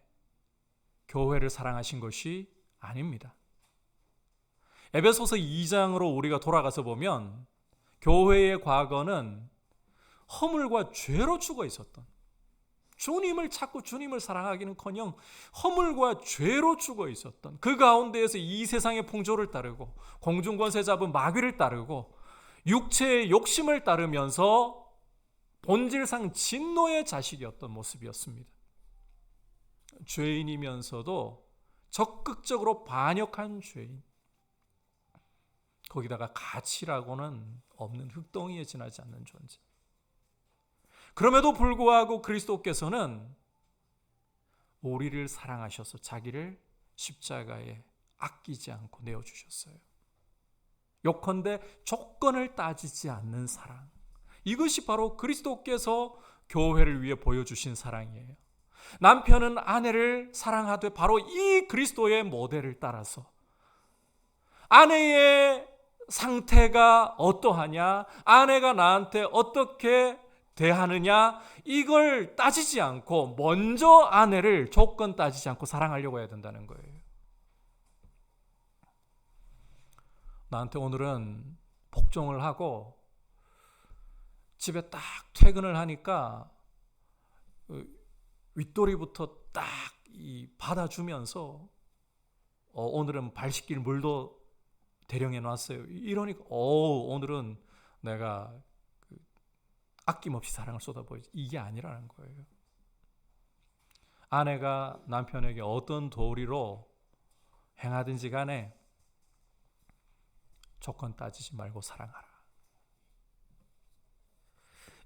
교회를 사랑하신 것이 아닙니다. 에베소서 2장으로 우리가 돌아가서 보면 교회의 과거는 허물과 죄로 죽어 있었던, 주님을 찾고 주님을 사랑하기는커녕 허물과 죄로 죽어 있었던, 그 가운데에서 이 세상의 풍조를 따르고 공중권세 잡은 마귀를 따르고 육체의 욕심을 따르면서 본질상 진노의 자식이었던 모습이었습니다. 죄인이면서도 적극적으로 반역한 죄인, 거기다가 가치라고는 없는 흙덩이에 지나지 않는 존재. 그럼에도 불구하고 그리스도께서는 우리를 사랑하셔서 자기를 십자가에 아끼지 않고 내어주셨어요. 요컨대 조건을 따지지 않는 사랑, 이것이 바로 그리스도께서 교회를 위해 보여주신 사랑이에요. 남편은 아내를 사랑하되 바로 이 그리스도의 모델을 따라서 아내의 상태가 어떠하냐, 아내가 나한테 어떻게 대하느냐, 이걸 따지지 않고 먼저 아내를 조건 따지지 않고 사랑하려고 해야 된다는 거예요. 나한테 오늘은 복종을 하고 집에 딱 퇴근을 하니까 윗도리부터 딱 받아주면서 오늘은 발 씻길 물도 대령해 놨어요. 이러니까 오늘은 내가 아낌없이 사랑을 쏟아부어야지, 이게 아니라는 거예요. 아내가 남편에게 어떤 도리로 행하든지 간에 조건 따지지 말고 사랑하라.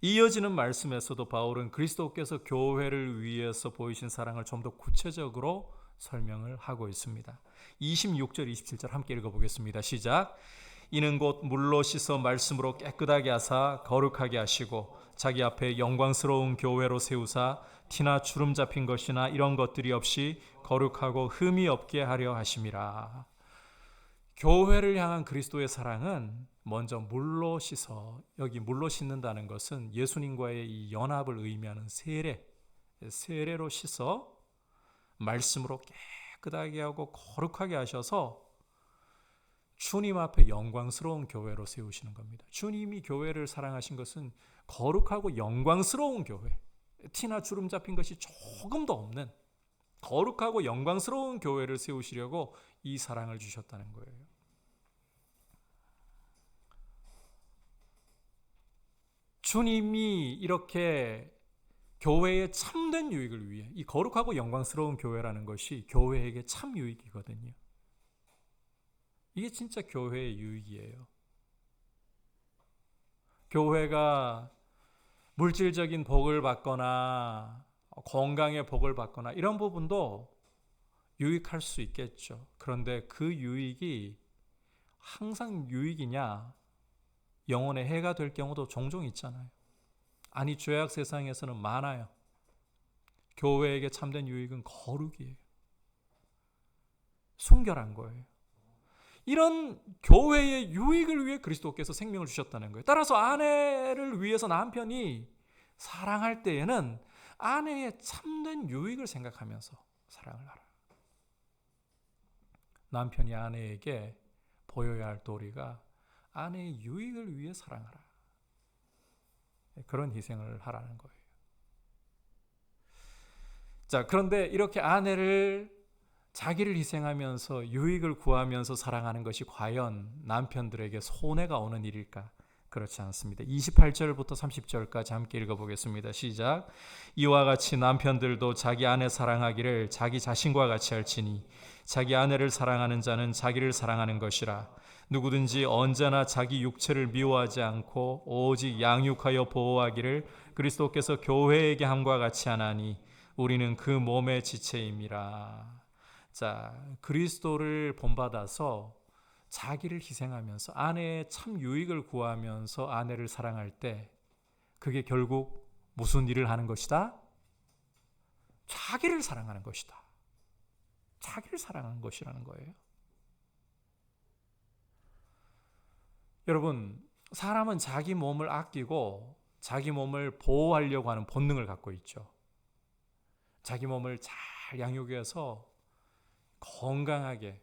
이어지는 말씀에서도 바울은 그리스도께서 교회를 위해서 보이신 사랑을 좀 더 구체적으로 설명을 하고 있습니다. 26절 27절 함께 읽어보겠습니다. 시작. 이는 곧 물로 씻어 말씀으로 깨끗하게 하사 거룩하게 하시고 자기 앞에 영광스러운 교회로 세우사 티나 주름 잡힌 것이나 이런 것들이 없이 거룩하고 흠이 없게 하려 하심이라. 교회를 향한 그리스도의 사랑은 먼저 물로 씻어, 여기 물로 씻는다는 것은 예수님과의 이 연합을 의미하는 세례로 씻어 말씀으로 깨끗하게 하고 거룩하게 하셔서 주님 앞에 영광스러운 교회로 세우시는 겁니다. 주님이 교회를 사랑하신 것은 거룩하고 영광스러운 교회, 티나 주름 잡힌 것이 조금도 없는 거룩하고 영광스러운 교회를 세우시려고 이 사랑을 주셨다는 거예요. 주님이 이렇게 교회의 참된 유익을 위해, 이 거룩하고 영광스러운 교회라는 것이 교회에게 참 유익이거든요. 이게 진짜 교회의 유익이에요. 교회가 물질적인 복을 받거나 건강의 복을 받거나 이런 부분도 유익할 수 있겠죠. 그런데 그 유익이 항상 유익이냐? 영혼에 해가 될 경우도 종종 있잖아요. 아니, 죄악 세상에서는 많아요. 교회에게 참된 유익은 거룩이에요. 순결한 거예요. 이런 교회의 유익을 위해 그리스도께서 생명을 주셨다는 거예요. 따라서 아내를 위해서 남편이 사랑할 때에는 아내의 참된 유익을 생각하면서 사랑을 하라. 남편이 아내에게 보여야 할 도리가 아내의 유익을 위해 사랑하라. 그런 희생을 하라는 거예요. 자, 그런데 이렇게 아내를 자기를 희생하면서 유익을 구하면서 사랑하는 것이 과연 남편들에게 손해가 오는 일일까? 그렇지 않습니다. 28절부터 30절까지 함께 읽어보겠습니다. 시작. 이와 같이 남편들도 자기 아내 사랑하기를 자기 자신과 같이 할지니 자기 아내를 사랑하는 자는 자기를 사랑하는 것이라. 누구든지 언제나 자기 육체를 미워하지 않고 오직 양육하여 보호하기를 그리스도께서 교회에게 함과 같이 하나니 우리는 그 몸의 지체임이라. 자, 그리스도를 본받아서 자기를 희생하면서 아내의 참 유익을 구하면서 아내를 사랑할 때 그게 결국 무슨 일을 하는 것이다? 자기를 사랑하는 것이다. 자기를 사랑하는 것이라는 거예요. 여러분, 사람은 자기 몸을 아끼고 자기 몸을 보호하려고 하는 본능을 갖고 있죠. 자기 몸을 잘 양육해서 건강하게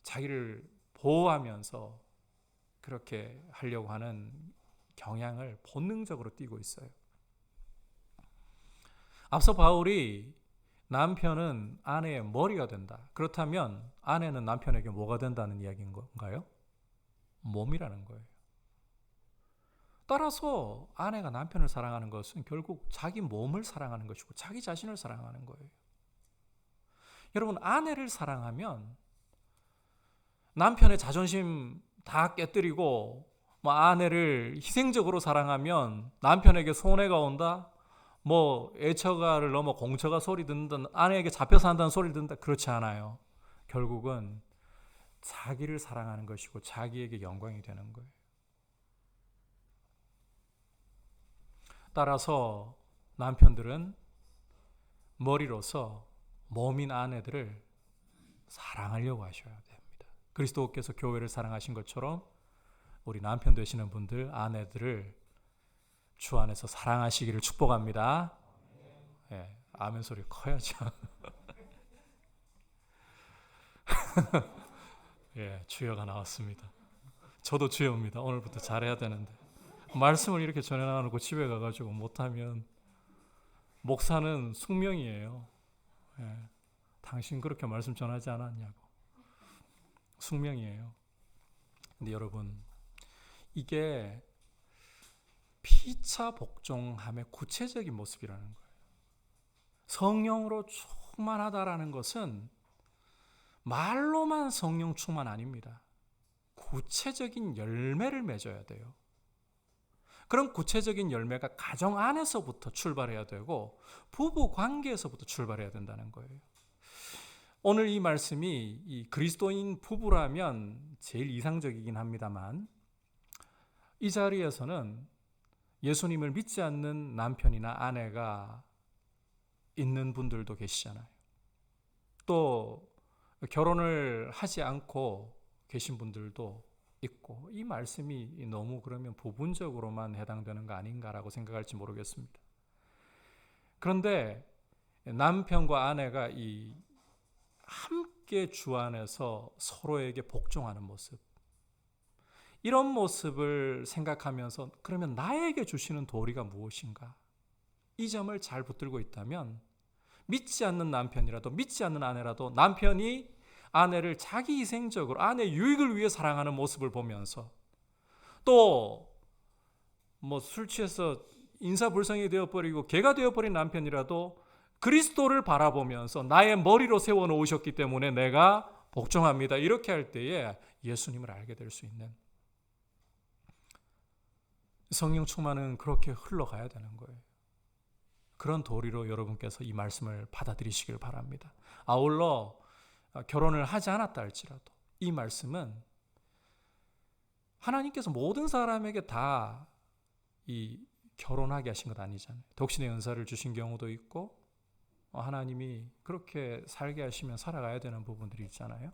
자기를 보호하면서 그렇게 하려고 하는 경향을 본능적으로 띠고 있어요. 앞서 바울이 남편은 아내의 머리가 된다. 그렇다면 아내는 남편에게 뭐가 된다는 이야기인 건가요? 몸이라는 거예요. 따라서 아내가 남편을 사랑하는 것은 결국 자기 몸을 사랑하는 것이고 자기 자신을 사랑하는 거예요. 여러분, 아내를 사랑하면 남편의 자존심 다 깨뜨리고 아내를 희생적으로 사랑하면 남편에게 손해가 온다? 애처가를 넘어 공처가 소리 듣는다, 아내에게 잡혀서 한다는 소리를 듣는다? 그렇지 않아요. 결국은 자기를 사랑하는 것이고 자기에게 영광이 되는 거예요. 따라서 남편들은 머리로서 몸인 아내들을 사랑하려고 하셔야 됩니다. 그리스도께서 교회를 사랑하신 것처럼 우리 남편 되시는 분들, 아내들을 주 안에서 사랑하시기를 축복합니다. 예, 아멘 소리 커야죠. 예, 주여가 나왔습니다. 저도 주여입니다. 오늘부터 잘해야 되는데 말씀을 이렇게 전해놔놓고 집에 가가지고 못하면 목사는 숙명이에요. 예, 당신 그렇게 말씀 전하지 않았냐고. 숙명이에요. 근데 여러분, 이게 피차 복종함의 구체적인 모습이라는 거예요. 성령으로 충만하다라는 것은 말로만 성령 충만 아닙니다. 구체적인 열매를 맺어야 돼요. 그런 구체적인 열매가 가정 안에서부터 출발해야 되고 부부 관계에서부터 출발해야 된다는 거예요. 오늘 이 말씀이 이 그리스도인 부부라면 제일 이상적이긴 합니다만 이 자리에서는 예수님을 믿지 않는 남편이나 아내가 있는 분들도 계시잖아요. 또 결혼을 하지 않고 계신 분들도 있고, 이 말씀이 너무 그러면 부분적으로만 해당되는 거 아닌가라고 생각할지 모르겠습니다. 그런데 남편과 아내가 이 함께 주 안에서 서로에게 복종하는 모습, 이런 모습을 생각하면서 그러면 나에게 주시는 도리가 무엇인가? 이 점을 잘 붙들고 있다면 믿지 않는 남편이라도 믿지 않는 아내라도 남편이 아내를 자기 희생적으로 아내의 유익을 위해 사랑하는 모습을 보면서 또 뭐 술 취해서 인사불성이 되어버리고 개가 되어버린 남편이라도 그리스도를 바라보면서 나의 머리로 세워놓으셨기 때문에 내가 복종합니다. 이렇게 할 때에 예수님을 알게 될 수 있는 성령 충만은 그렇게 흘러가야 되는 거예요. 그런 도리로 여러분께서 이 말씀을 받아들이시길 바랍니다. 아울러 결혼을 하지 않았다 할지라도 이 말씀은 하나님께서 모든 사람에게 다 이 결혼하게 하신 것 아니잖아요. 독신의 은사를 주신 경우도 있고 하나님이 그렇게 살게 하시면 살아가야 되는 부분들이 있잖아요.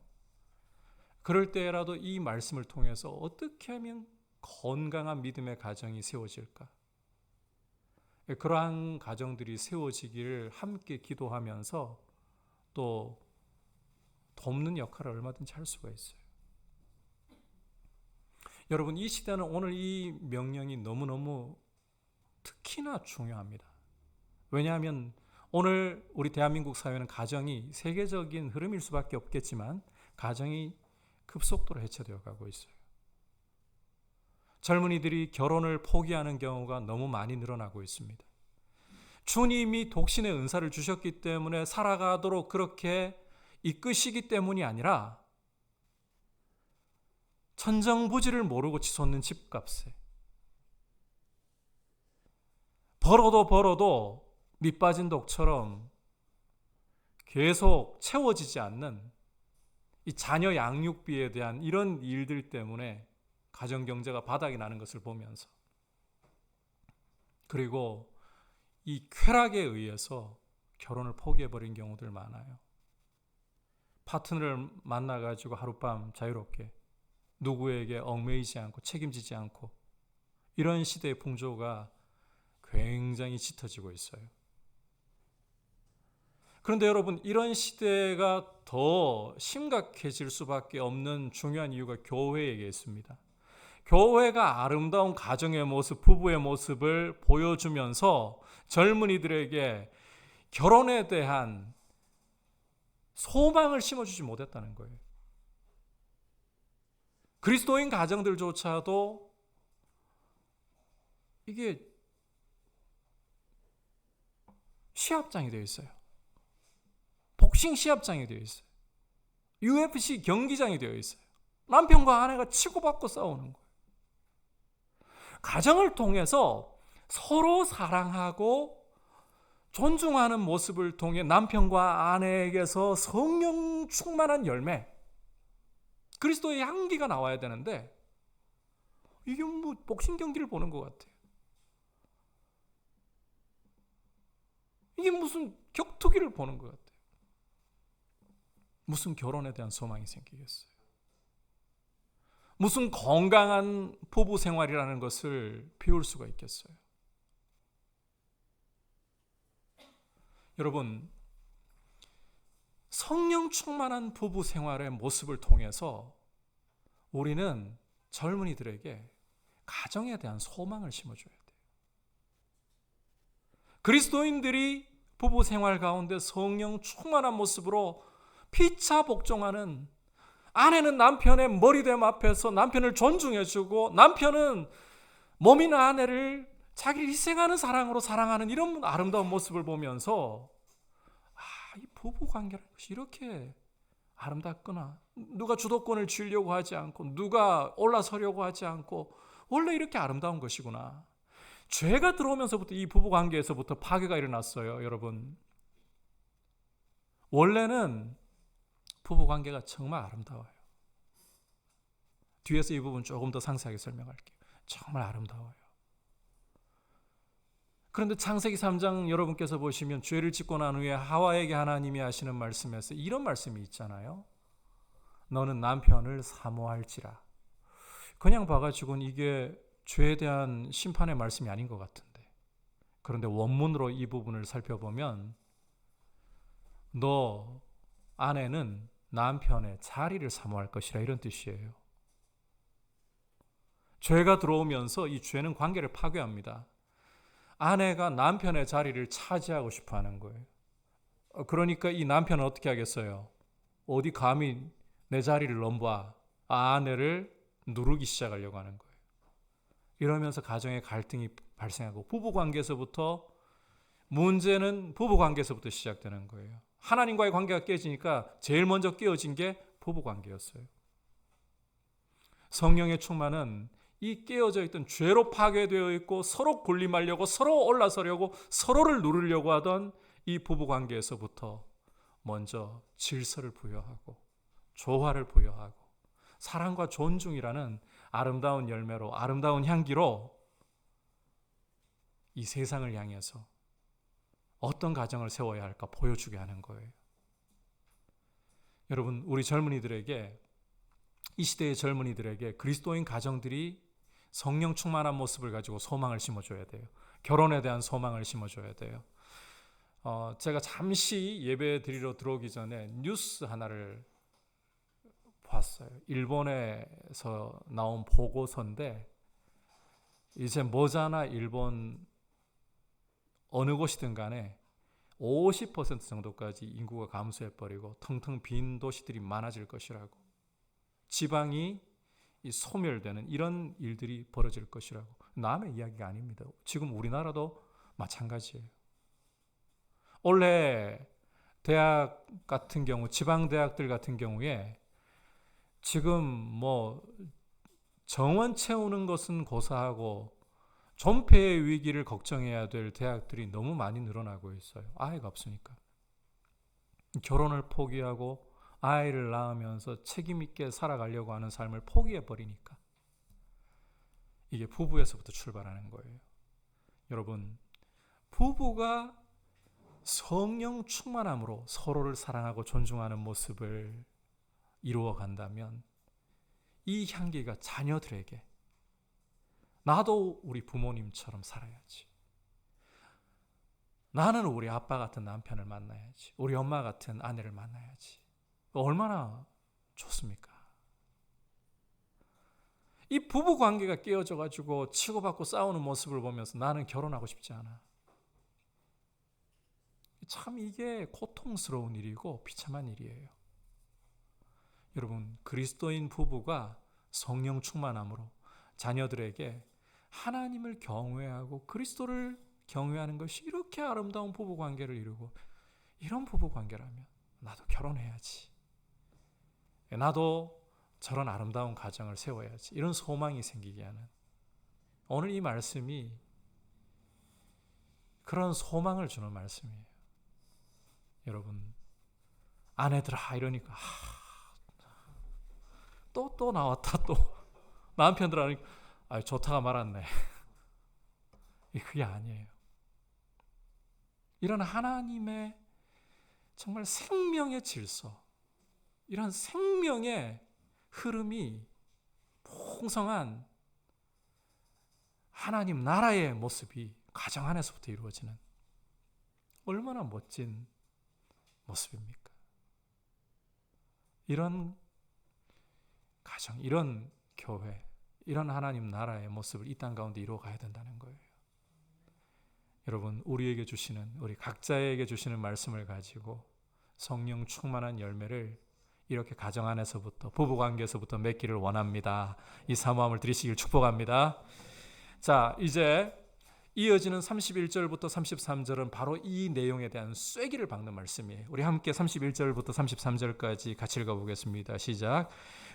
그럴 때라도 이 말씀을 통해서 어떻게 하면 건강한 믿음의 가정이 세워질까? 그러한 가정들이 세워지기를 함께 기도하면서 또 돕는 역할을 얼마든지 할 수가 있어요. 여러분, 이 시대는 오늘 이 명령이 너무너무 특히나 중요합니다. 왜냐하면 오늘 우리 대한민국 사회는 가정이 세계적인 흐름일 수밖에 없겠지만 가정이 급속도로 해체되어 가고 있어요. 젊은이들이 결혼을 포기하는 경우가 너무 많이 늘어나고 있습니다. 주님이 독신의 은사를 주셨기 때문에 살아가도록 그렇게 이끄시기 때문이 아니라 천정부지를 모르고 치솟는 집값에 벌어도 밑 빠진 독처럼 계속 채워지지 않는 이 자녀 양육비에 대한 이런 일들 때문에 가정경제가 바닥이 나는 것을 보면서, 그리고 이 쾌락에 의해서 결혼을 포기해버린 경우들 많아요. 파트너를 만나가지고 하룻밤 자유롭게 누구에게 얽매이지 않고 책임지지 않고 이런 시대의 풍조가 굉장히 짙어지고 있어요. 그런데 여러분, 이런 시대가 더 심각해질 수밖에 없는 중요한 이유가 교회에게 있습니다. 교회가 아름다운 가정의 모습, 부부의 모습을 보여주면서 젊은이들에게 결혼에 대한 소망을 심어주지 못했다는 거예요. 그리스도인 가정들조차도 이게 시합장이 되어 있어요. 복싱 시합장이 되어 있어요. UFC 경기장이 되어 있어요. 남편과 아내가 치고받고 싸우는 거예요. 가정을 통해서 서로 사랑하고 존중하는 모습을 통해 남편과 아내에게서 성령 충만한 열매, 그리스도의 향기가 나와야 되는데 이게 뭐 복싱 경기를 보는 것 같아요. 이게 무슨 격투기를 보는 것 같아요. 무슨 결혼에 대한 소망이 생기겠어요? 무슨 건강한 부부 생활이라는 것을 배울 수가 있겠어요? 여러분, 성령 충만한 부부 생활의 모습을 통해서 우리는 젊은이들에게 가정에 대한 소망을 심어줘야 돼요. 그리스도인들이 부부 생활 가운데 성령 충만한 모습으로 피차 복종하는, 아내는 남편의 머리됨 앞에서 남편을 존중해주고 남편은 몸이나 아내를 자기를 희생하는 사랑으로 사랑하는 이런 아름다운 모습을 보면서 이 부부 관계라는 것이 이렇게 아름답구나. 누가 주도권을 쥐려고 하지 않고 누가 올라서려고 하지 않고 원래 이렇게 아름다운 것이구나. 죄가 들어오면서부터 이 부부 관계에서부터 파괴가 일어났어요. 여러분, 원래는 부부 관계가 정말 아름다워요. 뒤에서 이 부분 조금 더 상세하게 설명할게요. 정말 아름다워요. 그런데 창세기 3장 여러분께서 보시면 죄를 짓고 난 후에 하와에게 하나님이 하시는 말씀에서 이런 말씀이 있잖아요. 너는 남편을 사모할지라. 그냥 봐가지고는 이게 죄에 대한 심판의 말씀이 아닌 것 같은데, 그런데 원문으로 이 부분을 살펴보면 너 아내는 남편의 자리를 사모할 것이라, 이런 뜻이에요. 죄가 들어오면서 이 죄는 관계를 파괴합니다. 아내가 남편의 자리를 차지하고 싶어 하는 거예요. 그러니까 이 남편은 어떻게 하겠어요? 어디 감히 내 자리를 넘봐 아내를 누르기 시작하려고 하는 거예요. 이러면서 가정의 갈등이 발생하고 부부관계에서부터, 문제는 부부관계에서부터 시작되는 거예요. 하나님과의 관계가 깨지니까 제일 먼저 깨어진 게 부부관계였어요. 성령의 충만은 이 깨어져 있던, 죄로 파괴되어 있고 서로 군림하려고, 서로 올라서려고, 서로를 누르려고 하던 이 부부관계에서부터 먼저 질서를 부여하고 조화를 부여하고 사랑과 존중이라는 아름다운 열매로, 아름다운 향기로 이 세상을 향해서 어떤 가정을 세워야 할까 보여주게 하는 거예요. 여러분, 우리 젊은이들에게, 이 시대의 젊은이들에게 그리스도인 가정들이 성령 충만한 모습을 가지고 소망을 심어줘야 돼요. 결혼에 대한 소망을 심어줘야 돼요. 제가 잠시 예배 드리러 들어오기 전에 뉴스 하나를 봤어요. 일본에서 나온 보고서인데, 이제 머지않아 일본 어느 곳이든 간에 50% 정도까지 인구가 감소해버리고 텅텅 빈 도시들이 많아질 것이라고, 지방이 소멸되는 이런 일들이 벌어질 것이라고. 남의 이야기가 아닙니다. 지금 우리나라도 마찬가지예요. 원래 대학 같은 경우, 지방 대학들 같은 경우에 지금 뭐 정원 채우는 것은 고사하고 존폐의 위기를 걱정해야 될 대학들이 너무 많이 늘어나고 있어요. 아이가 없으니까. 결혼을 포기하고 아이를 낳으면서 책임 있게 살아가려고 하는 삶을 포기해버리니까. 이게 부부에서부터 출발하는 거예요. 여러분, 부부가 성령 충만함으로 서로를 사랑하고 존중하는 모습을 이루어 간다면 이 향기가 자녀들에게, 나도 우리 부모님처럼 살아야지, 나는 우리 아빠 같은 남편을 만나야지, 우리 엄마 같은 아내를 만나야지, 얼마나 좋습니까? 이 부부 관계가 깨어져 가지고 치고받고 싸우는 모습을 보면서 나는 결혼하고 싶지 않아. 참 이게 고통스러운 일이고 비참한 일이에요. 여러분, 그리스도인 부부가 성령 충만함으로 자녀들에게 하나님을 경외하고 그리스도를 경외하는 것이 이렇게 아름다운 부부 관계를 이루고, 이런 부부 관계라면 나도 결혼해야지, 나도 저런 아름다운 가정을 세워야지, 이런 소망이 생기게 하는, 오늘 이 말씀이 그런 소망을 주는 말씀이에요. 여러분, 아내들아 이러니까 또 나왔다, 또 남편들 하니까 좋다가 말았네. 그게 아니에요. 이런 하나님의 정말 생명의 질서, 이런 생명의 흐름이 풍성한 하나님 나라의 모습이 가정 안에서부터 이루어지는, 얼마나 멋진 모습입니까? 이런 가정, 이런 교회, 이런 하나님 나라의 모습을 이 땅 가운데 이루어 가야 된다는 거예요. 여러분, 우리에게 주시는, 우리 각자에게 주시는 말씀을 가지고 성령 충만한 열매를 이렇게 가정 안에서부터, 부부관계에서부터 맺기를 원합니다. 이 사모함을 드리시길 축복합니다. 자, 이제 이어지는 31절부터 33절은 바로 이 내용에 대한 쐐기를 박는 말씀이에요. 우리 함께 31절부터 33절까지 같이 읽어보겠습니다. 시작.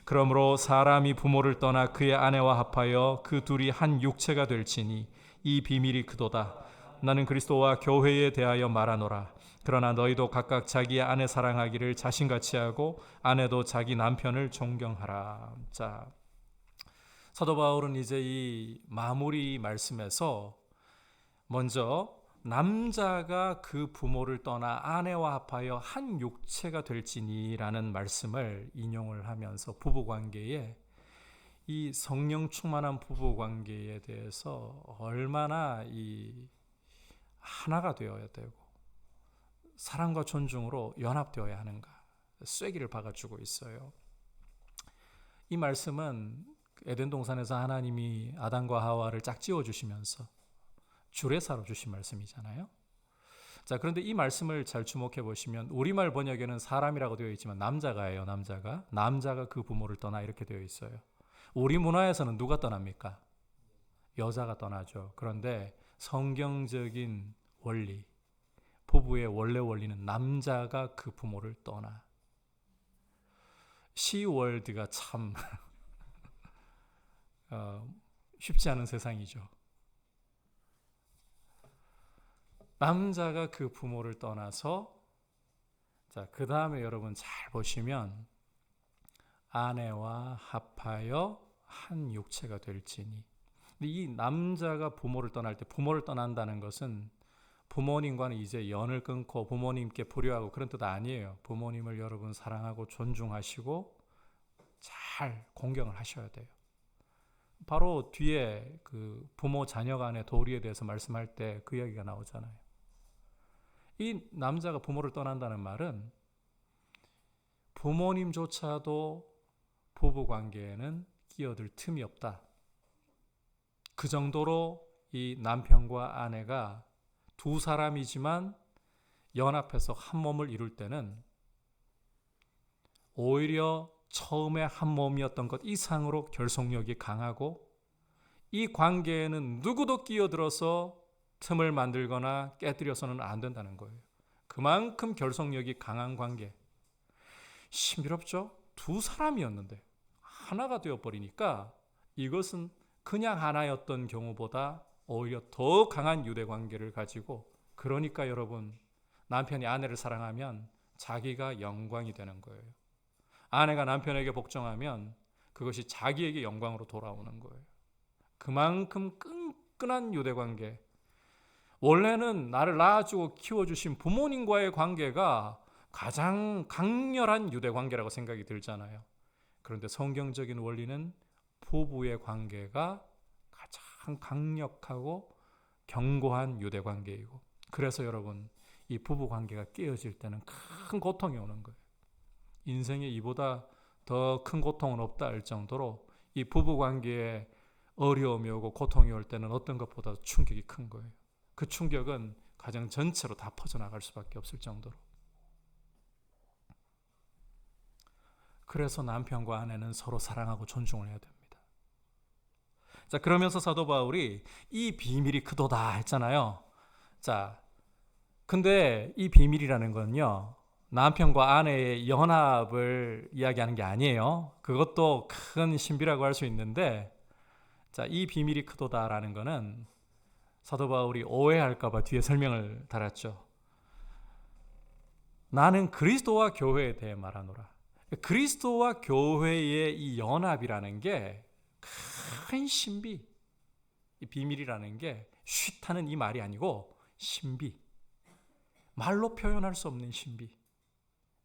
그러므로 사람이 부모를 떠나 그의 아내와 합하여 그 둘이 한 육체가 될지니 이 비밀이 크도다. 나는 그리스도와 교회에 대하여 말하노라. 그러나 너희도 각각 자기의 아내 사랑하기를 자신같이 하고 아내도 자기 남편을 존경하라. 자, 사도 바울은 이제 이 마무리 말씀에서 먼저 남자가 그 부모를 떠나 아내와 합하여 한 육체가 될지니라는 말씀을 인용을 하면서 부부관계에 이 성령 충만한 부부관계에 대해서 얼마나 이 하나가 되어야 되고 사랑과 존중으로 연합되어야 하는가 쐐기를 박아주고 있어요. 이 말씀은 에덴 동산에서 하나님이 아담과 하와를 짝지어 주시면서 주례사로 주신 말씀이잖아요. 자, 그런데 이 말씀을 잘 주목해 보시면 우리말 번역에는 사람이라고 되어 있지만 남자가예요. 남자가 그 부모를 떠나 이렇게 되어 있어요. 우리 문화에서는 누가 떠납니까? 여자가 떠나죠. 그런데 성경적인 원리, 부부의 원래 원리는 남자가 그 부모를 떠나. 시월드가 참 쉽지 않은 세상이죠. 남자가 그 부모를 떠나서 자, 그 다음에 여러분 잘 보시면 아내와 합하여 한 육체가 될지니. 근데 이 남자가 부모를 떠날 때 부모를 떠난다는 것은 부모님과는 이제 연을 끊고 부모님께 불효하고 그런 뜻 아니에요. 부모님을 여러분 사랑하고 존중하시고 잘 공경을 하셔야 돼요. 바로 뒤에 그 부모 자녀 간의 도리에 대해서 말씀할 때 그 이야기가 나오잖아요. 이 남자가 부모를 떠난다는 말은 부모님조차도 부부관계에는 끼어들 틈이 없다. 그 정도로 이 남편과 아내가 두 사람이지만 연합해서 한 몸을 이룰 때는 오히려 처음에 한 몸이었던 것 이상으로 결속력이 강하고 이 관계에는 누구도 끼어들어서 틈을 만들거나 깨뜨려서는 안 된다는 거예요. 그만큼 결속력이 강한 관계. 신비롭죠? 두 사람이었는데 하나가 되어버리니까 이것은 그냥 하나였던 경우보다 오히려 더 강한 유대관계를 가지고 그러니까 여러분 남편이 아내를 사랑하면 자기가 영광이 되는 거예요. 아내가 남편에게 복종하면 그것이 자기에게 영광으로 돌아오는 거예요. 그만큼 끈끈한 유대관계. 원래는 나를 낳아주고 키워주신 부모님과의 관계가 가장 강렬한 유대관계라고 생각이 들잖아요. 그런데 성경적인 원리는 부부의 관계가 가장 강력하고 견고한 유대관계이고 그래서 여러분 이 부부관계가 깨어질 때는 큰 고통이 오는 거예요. 인생에 이보다 더 큰 고통은 없다 할 정도로 이 부부관계에 어려움이 오고 고통이 올 때는 어떤 것보다 충격이 큰 거예요. 그 충격은 가정 전체로 다 퍼져나갈 수밖에 없을 정도로. 그래서 남편과 아내는 서로 사랑하고 존중을 해야 됩니다. 자, 그러면서 사도 바울이 이 비밀이 크도다 했잖아요. 자, 근데 이 비밀이라는 건요. 남편과 아내의 연합을 이야기하는 게 아니에요. 그것도 큰 신비라고 할 수 있는데 자, 이 비밀이 크도다라는 거는 사도 바울이 오해할까 봐 뒤에 설명을 달았죠. 나는 그리스도와 교회에 대해 말하노라. 그리스도와 교회의 이 연합이라는 게 큰 신비, 이 비밀이라는 게 쉿하는 이 말이 아니고 신비, 말로 표현할 수 없는 신비.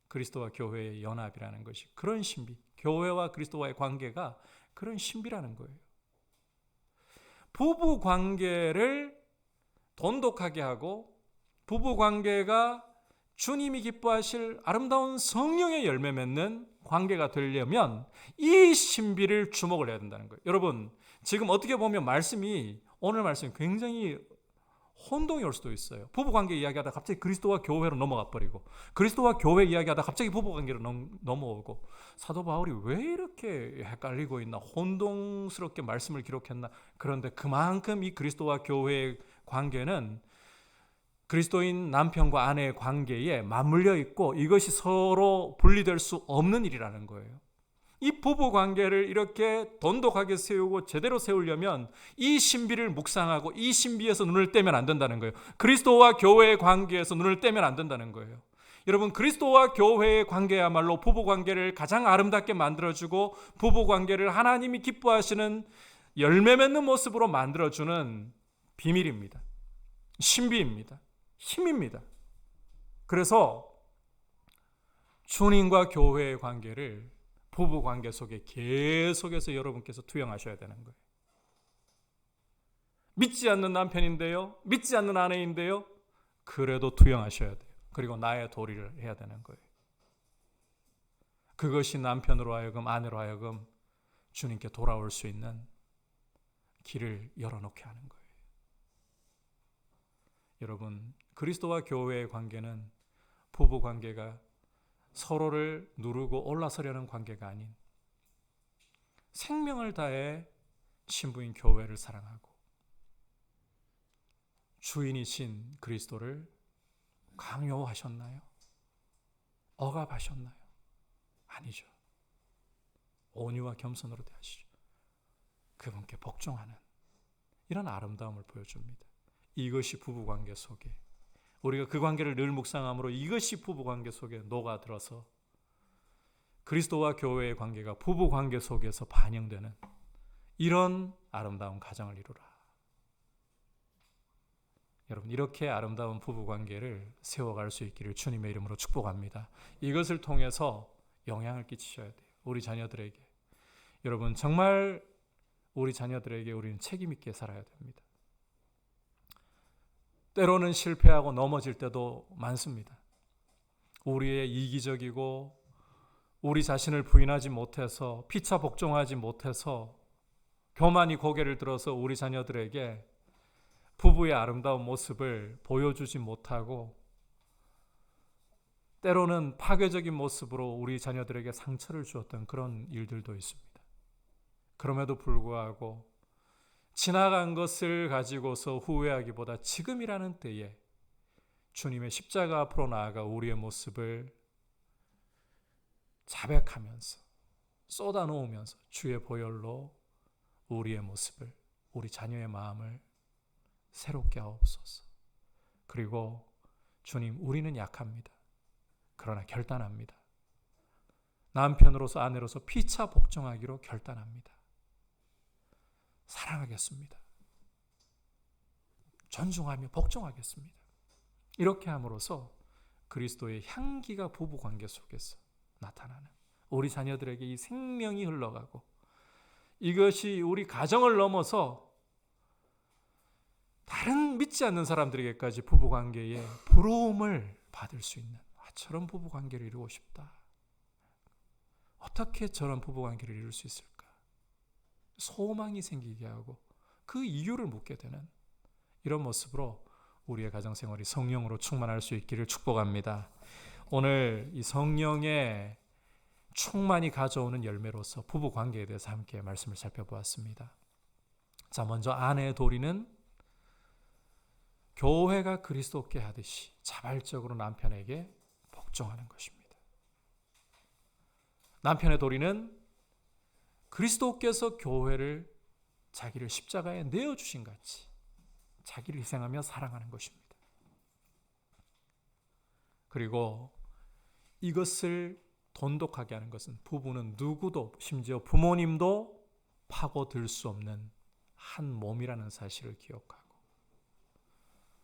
그리스도와 교회의 연합이라는 것이 그런 신비, 교회와 그리스도와의 관계가 그런 신비라는 거예요. 부부 관계를 돈독하게 하고 부부 관계가 주님이 기뻐하실 아름다운 성령의 열매 맺는 관계가 되려면 이 신비를 주목을 해야 된다는 거예요. 여러분, 지금 어떻게 보면 오늘 말씀이 굉장히 혼동이 올 수도 있어요. 부부관계 이야기하다 갑자기 그리스도와 교회로 넘어가 버리고 그리스도와 교회 이야기하다 갑자기 부부관계로 넘어오고 사도 바울이 왜 이렇게 헷갈리고 있나 혼동스럽게 말씀을 기록했나. 그런데 그만큼 이 그리스도와 교회의 관계는 그리스도인 남편과 아내의 관계에 맞물려 있고 이것이 서로 분리될 수 없는 일이라는 거예요. 이 부부관계를 이렇게 돈독하게 세우고 제대로 세우려면 이 신비를 묵상하고 이 신비에서 눈을 떼면 안 된다는 거예요. 그리스도와 교회의 관계에서 눈을 떼면 안 된다는 거예요. 여러분, 그리스도와 교회의 관계야말로 부부관계를 가장 아름답게 만들어주고 부부관계를 하나님이 기뻐하시는 열매 맺는 모습으로 만들어주는 비밀입니다. 신비입니다. 힘입니다. 그래서 주님과 교회의 관계를 부부 관계 속에 계속해서 여러분께서 투영하셔야 되는 거예요. 믿지 않는 남편인데요, 믿지 않는 아내인데요, 그래도 투영하셔야 돼요. 그리고 나의 도리를 해야 되는 거예요. 그것이 남편으로 하여금, 아내로 하여금 주님께 돌아올 수 있는 길을 열어놓게 하는 거예요. 여러분, 그리스도와 교회의 관계는 부부 관계가 서로를 누르고 올라서려는 관계가 아닌 생명을 다해 신부인 교회를 사랑하고 주인이신 그리스도를 강요하셨나요? 억압하셨나요? 아니죠. 온유와 겸손으로 대하시죠. 그분께 복종하는 이런 아름다움을 보여줍니다. 이것이 부부관계 속에, 우리가 그 관계를 늘 묵상함으로 이것이 부부관계 속에 녹아들어서 그리스도와 교회의 관계가 부부관계 속에서 반영되는 이런 아름다운 가정을 이루라. 여러분, 이렇게 아름다운 부부관계를 세워갈 수 있기를 주님의 이름으로 축복합니다. 이것을 통해서 영향을 끼치셔야 돼요. 우리 자녀들에게. 여러분, 정말 우리 자녀들에게 우리는 책임 있게 살아야 됩니다. 때로는 실패하고 넘어질 때도 많습니다. 우리의 이기적이고 우리 자신을 부인하지 못해서 피차 복종하지 못해서 교만히 고개를 들어서 우리 자녀들에게 부부의 아름다운 모습을 보여주지 못하고 때로는 파괴적인 모습으로 우리 자녀들에게 상처를 주었던 그런 일들도 있습니다. 그럼에도 불구하고 지나간 것을 가지고서 후회하기보다 지금이라는 때에 주님의 십자가 앞으로 나아가 우리의 모습을 자백하면서 쏟아놓으면서 주의 보혈로 우리의 모습을, 우리 자녀의 마음을 새롭게 하옵소서. 그리고 주님, 우리는 약합니다. 그러나 결단합니다. 남편으로서 아내로서 피차 복종하기로 결단합니다. 사랑하겠습니다. 존중하며 복종하겠습니다. 이렇게 함으로써 그리스도의 향기가 부부관계 속에서 나타나는, 우리 자녀들에게 이 생명이 흘러가고 이것이 우리 가정을 넘어서 다른 믿지 않는 사람들에게까지 부부관계에 부러움을 받을 수 있는, 저런 부부관계를 이루고 싶다. 어떻게 저런 부부관계를 이룰 수 있을까? 소망이 생기게 하고 그 이유를 묻게 되는 이런 모습으로 우리의 가정생활이 성령으로 충만할 수 있기를 축복합니다. 오늘 이 성령의 충만이 가져오는 열매로서 부부관계에 대해서 함께 말씀을 살펴보았습니다. 자, 먼저 아내의 도리는 교회가 그리스도께 하듯이 자발적으로 남편에게 복종하는 것입니다. 남편의 도리는 그리스도께서 교회를 자기를 십자가에 내어주신 같이 자기를 희생하며 사랑하는 것입니다. 그리고 이것을 돈독하게 하는 것은 부부는 누구도, 심지어 부모님도 파고들 수 없는 한 몸이라는 사실을 기억하고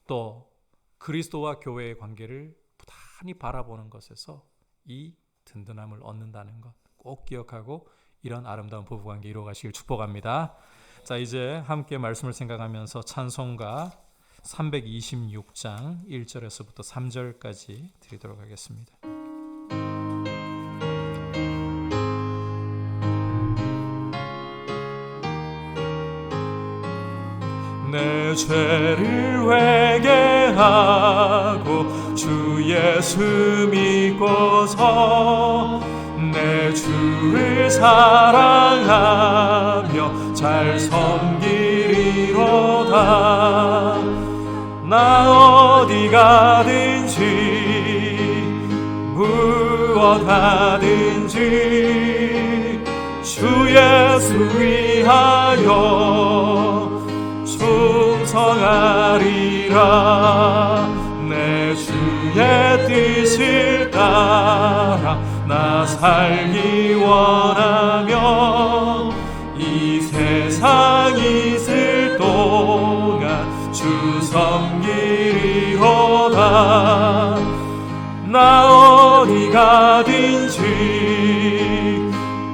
또 그리스도와 교회의 관계를 부단히 바라보는 것에서 이 든든함을 얻는다는 것 꼭 기억하고 이런 아름다운 부부관계 이루어가시길 축복합니다. 자, 이제 함께 말씀을 생각하면서 찬송가 326장 1절에서부터 3절까지 드리도록 하겠습니다. 내 죄를 회개하고 주 예수 믿고서 내 주를 사랑하며 잘 섬기리로다. 나 어디 가든지 무엇 하든지 주 예수 위하여 충성하리라. 내 주의 뜻을 따라 나 살기 원하며 이 세상 있을 동안 주 섬기 나 어디 가든지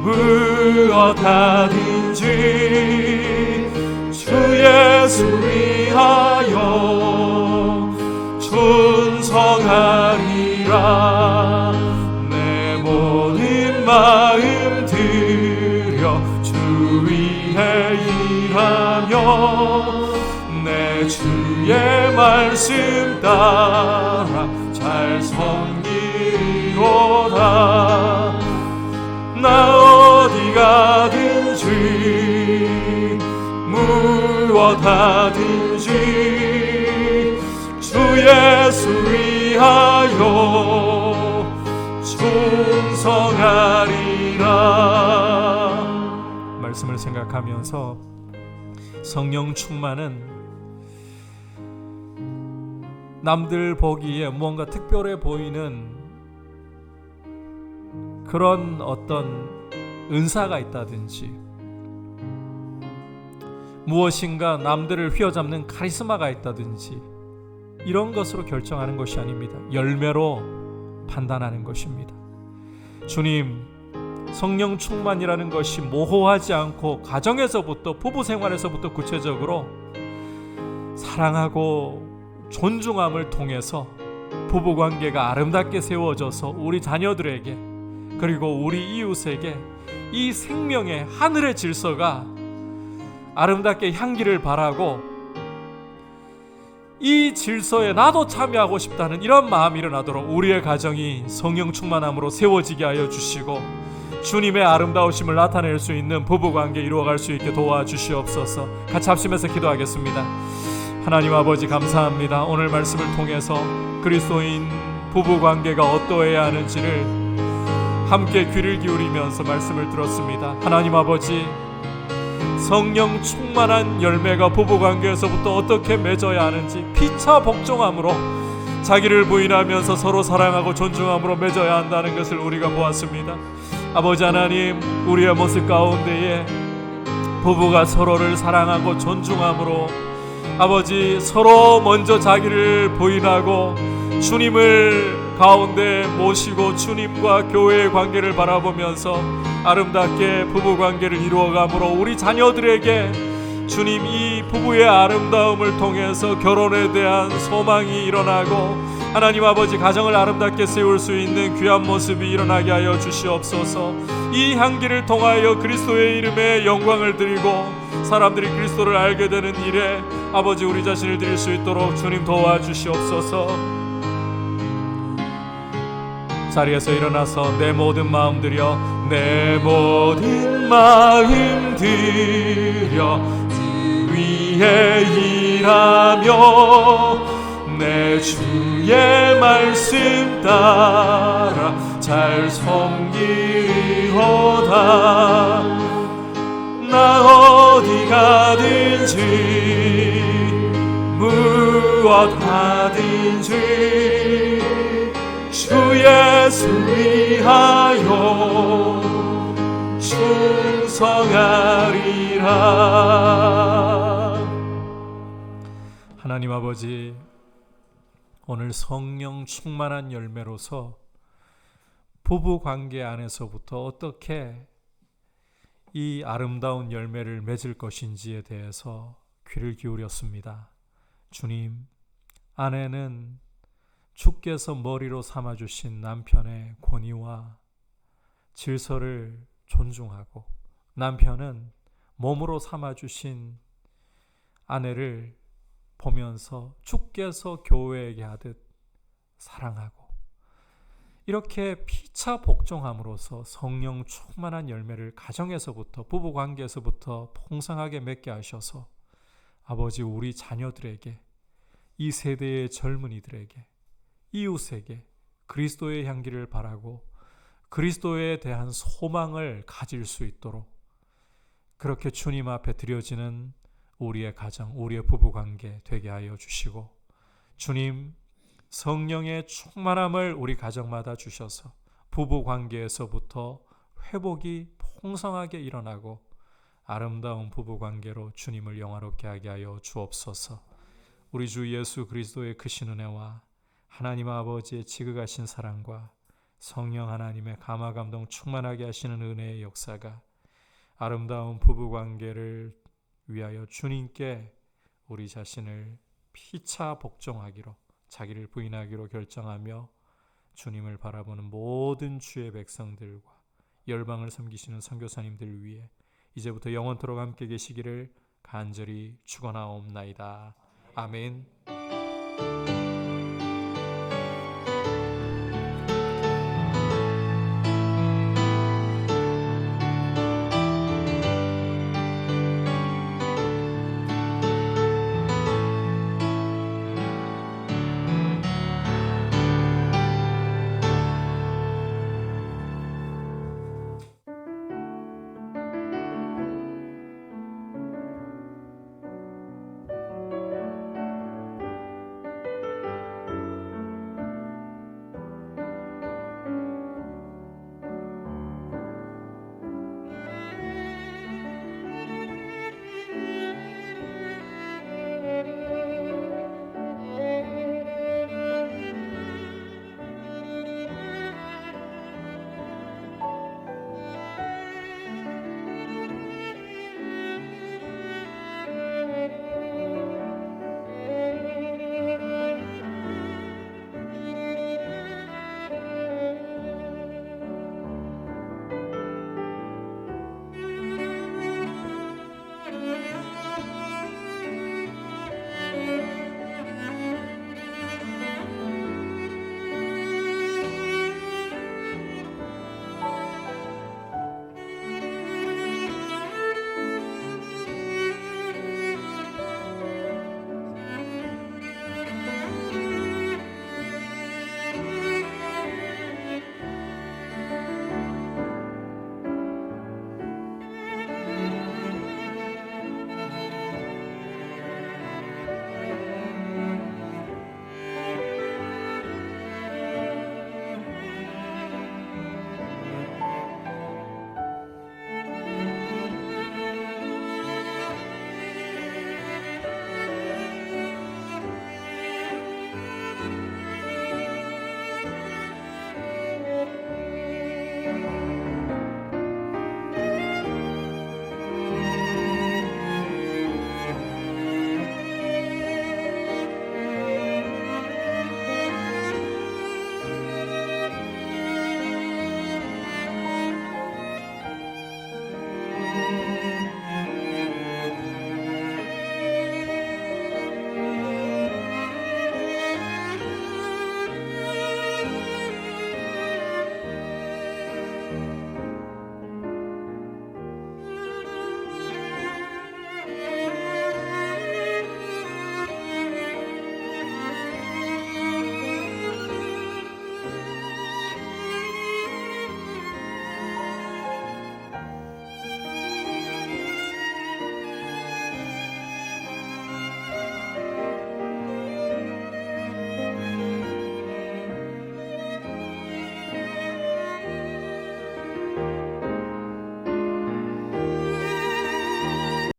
무엇 하든지 주 예수 위하여 충성하리라. 내 모든 마음 들여 주 위해 일하며 내 주의 말씀 따라 잘 섬기리로다. 나 어디 가든지 무엇 하든지 주 예수 위하여 충성하리라. 말씀을 생각하면서 성령 충만은 남들 보기에 무언가 특별해 보이는 그런 어떤 은사가 있다든지 무엇인가 남들을 휘어잡는 카리스마가 있다든지 이런 것으로 결정하는 것이 아닙니다. 열매로 판단하는 것입니다. 주님, 성령 충만이라는 것이 모호하지 않고 가정에서부터 부부 생활에서부터 구체적으로 사랑하고 존중함을 통해서 부부관계가 아름답게 세워져서 우리 자녀들에게 그리고 우리 이웃에게 이 생명의 하늘의 질서가 아름답게 향기를 발하고 이 질서에 나도 참여하고 싶다는 이런 마음이 일어나도록 우리의 가정이 성령 충만함으로 세워지게 하여 주시고 주님의 아름다우심을 나타낼 수 있는 부부관계 이루어갈 수 있게 도와주시옵소서. 같이 합심해서 기도하겠습니다. 하나님 아버지 감사합니다. 오늘 말씀을 통해서 그리스도인 부부관계가 어떠해야 하는지를 함께 귀를 기울이면서 말씀을 들었습니다. 하나님 아버지, 성령 충만한 열매가 부부관계에서부터 어떻게 맺어야 하는지 피차 복종함으로 자기를 부인하면서 서로 사랑하고 존중함으로 맺어야 한다는 것을 우리가 보았습니다. 아버지 하나님, 우리의 모습 가운데에 부부가 서로를 사랑하고 존중함으로 아버지 서로 먼저 자기를 부인하고 주님을 가운데 모시고 주님과 교회의 관계를 바라보면서 아름답게 부부관계를 이루어가므로 우리 자녀들에게 주님 이 부부의 아름다움을 통해서 결혼에 대한 소망이 일어나고 하나님 아버지 가정을 아름답게 세울 수 있는 귀한 모습이 일어나게 하여 주시옵소서. 이 향기를 통하여 그리스도의 이름에 영광을 드리고 사람들이 그리스도를 알게 되는 일에 아버지 우리 자신을 드릴 수 있도록 주님 도와주시옵소서. 자리에서 일어나서 내 모든 마음 들여 내 모든 마음 들여 위에 일하며 내 주의 말씀 따라 잘 섬기리로다. 나 어디 가든지 무엇 하든지 주 예수 위하여 충성하리라. 하나님 아버지, 오늘 성령 충만한 열매로서 부부 관계 안에서부터 어떻게 이 아름다운 열매를 맺을 것인지에 대해서 귀를 기울였습니다. 주님, 아내는 주께서 머리로 삼아주신 남편의 권위와 질서를 존중하고 남편은 몸으로 삼아주신 아내를 보면서 주께서 교회에게 하듯 사랑하고 이렇게 피차 복종함으로써 성령 충만한 열매를 가정에서부터 부부관계에서부터 풍성하게 맺게 하셔서 아버지 우리 자녀들에게 이 세대의 젊은이들에게 이웃에게 그리스도의 향기를 바라고 그리스도에 대한 소망을 가질 수 있도록 그렇게 주님 앞에 드려지는 우리의 가정, 우리의 부부관계 되게 하여 주시고 주님 성령의 충만함을 우리 가정마다 주셔서 부부관계에서부터 회복이 풍성하게 일어나고 아름다운 부부관계로 주님을 영화롭게 하게 하여 주옵소서. 우리 주 예수 그리스도의 크신 은혜와 하나님 아버지의 지극하신 사랑과 성령 하나님의 감화감동 충만하게 하시는 은혜의 역사가 아름다운 부부관계를 위하여 주님께 우리 자신을 피차 복종하기로, 자기를 부인하기로 결정하며 주님을 바라보는 모든 주의 백성들과 열방을 섬기시는 선교사님들 위해 이제부터 영원토록 함께 계시기를 간절히 축원하옵나이다. 아멘.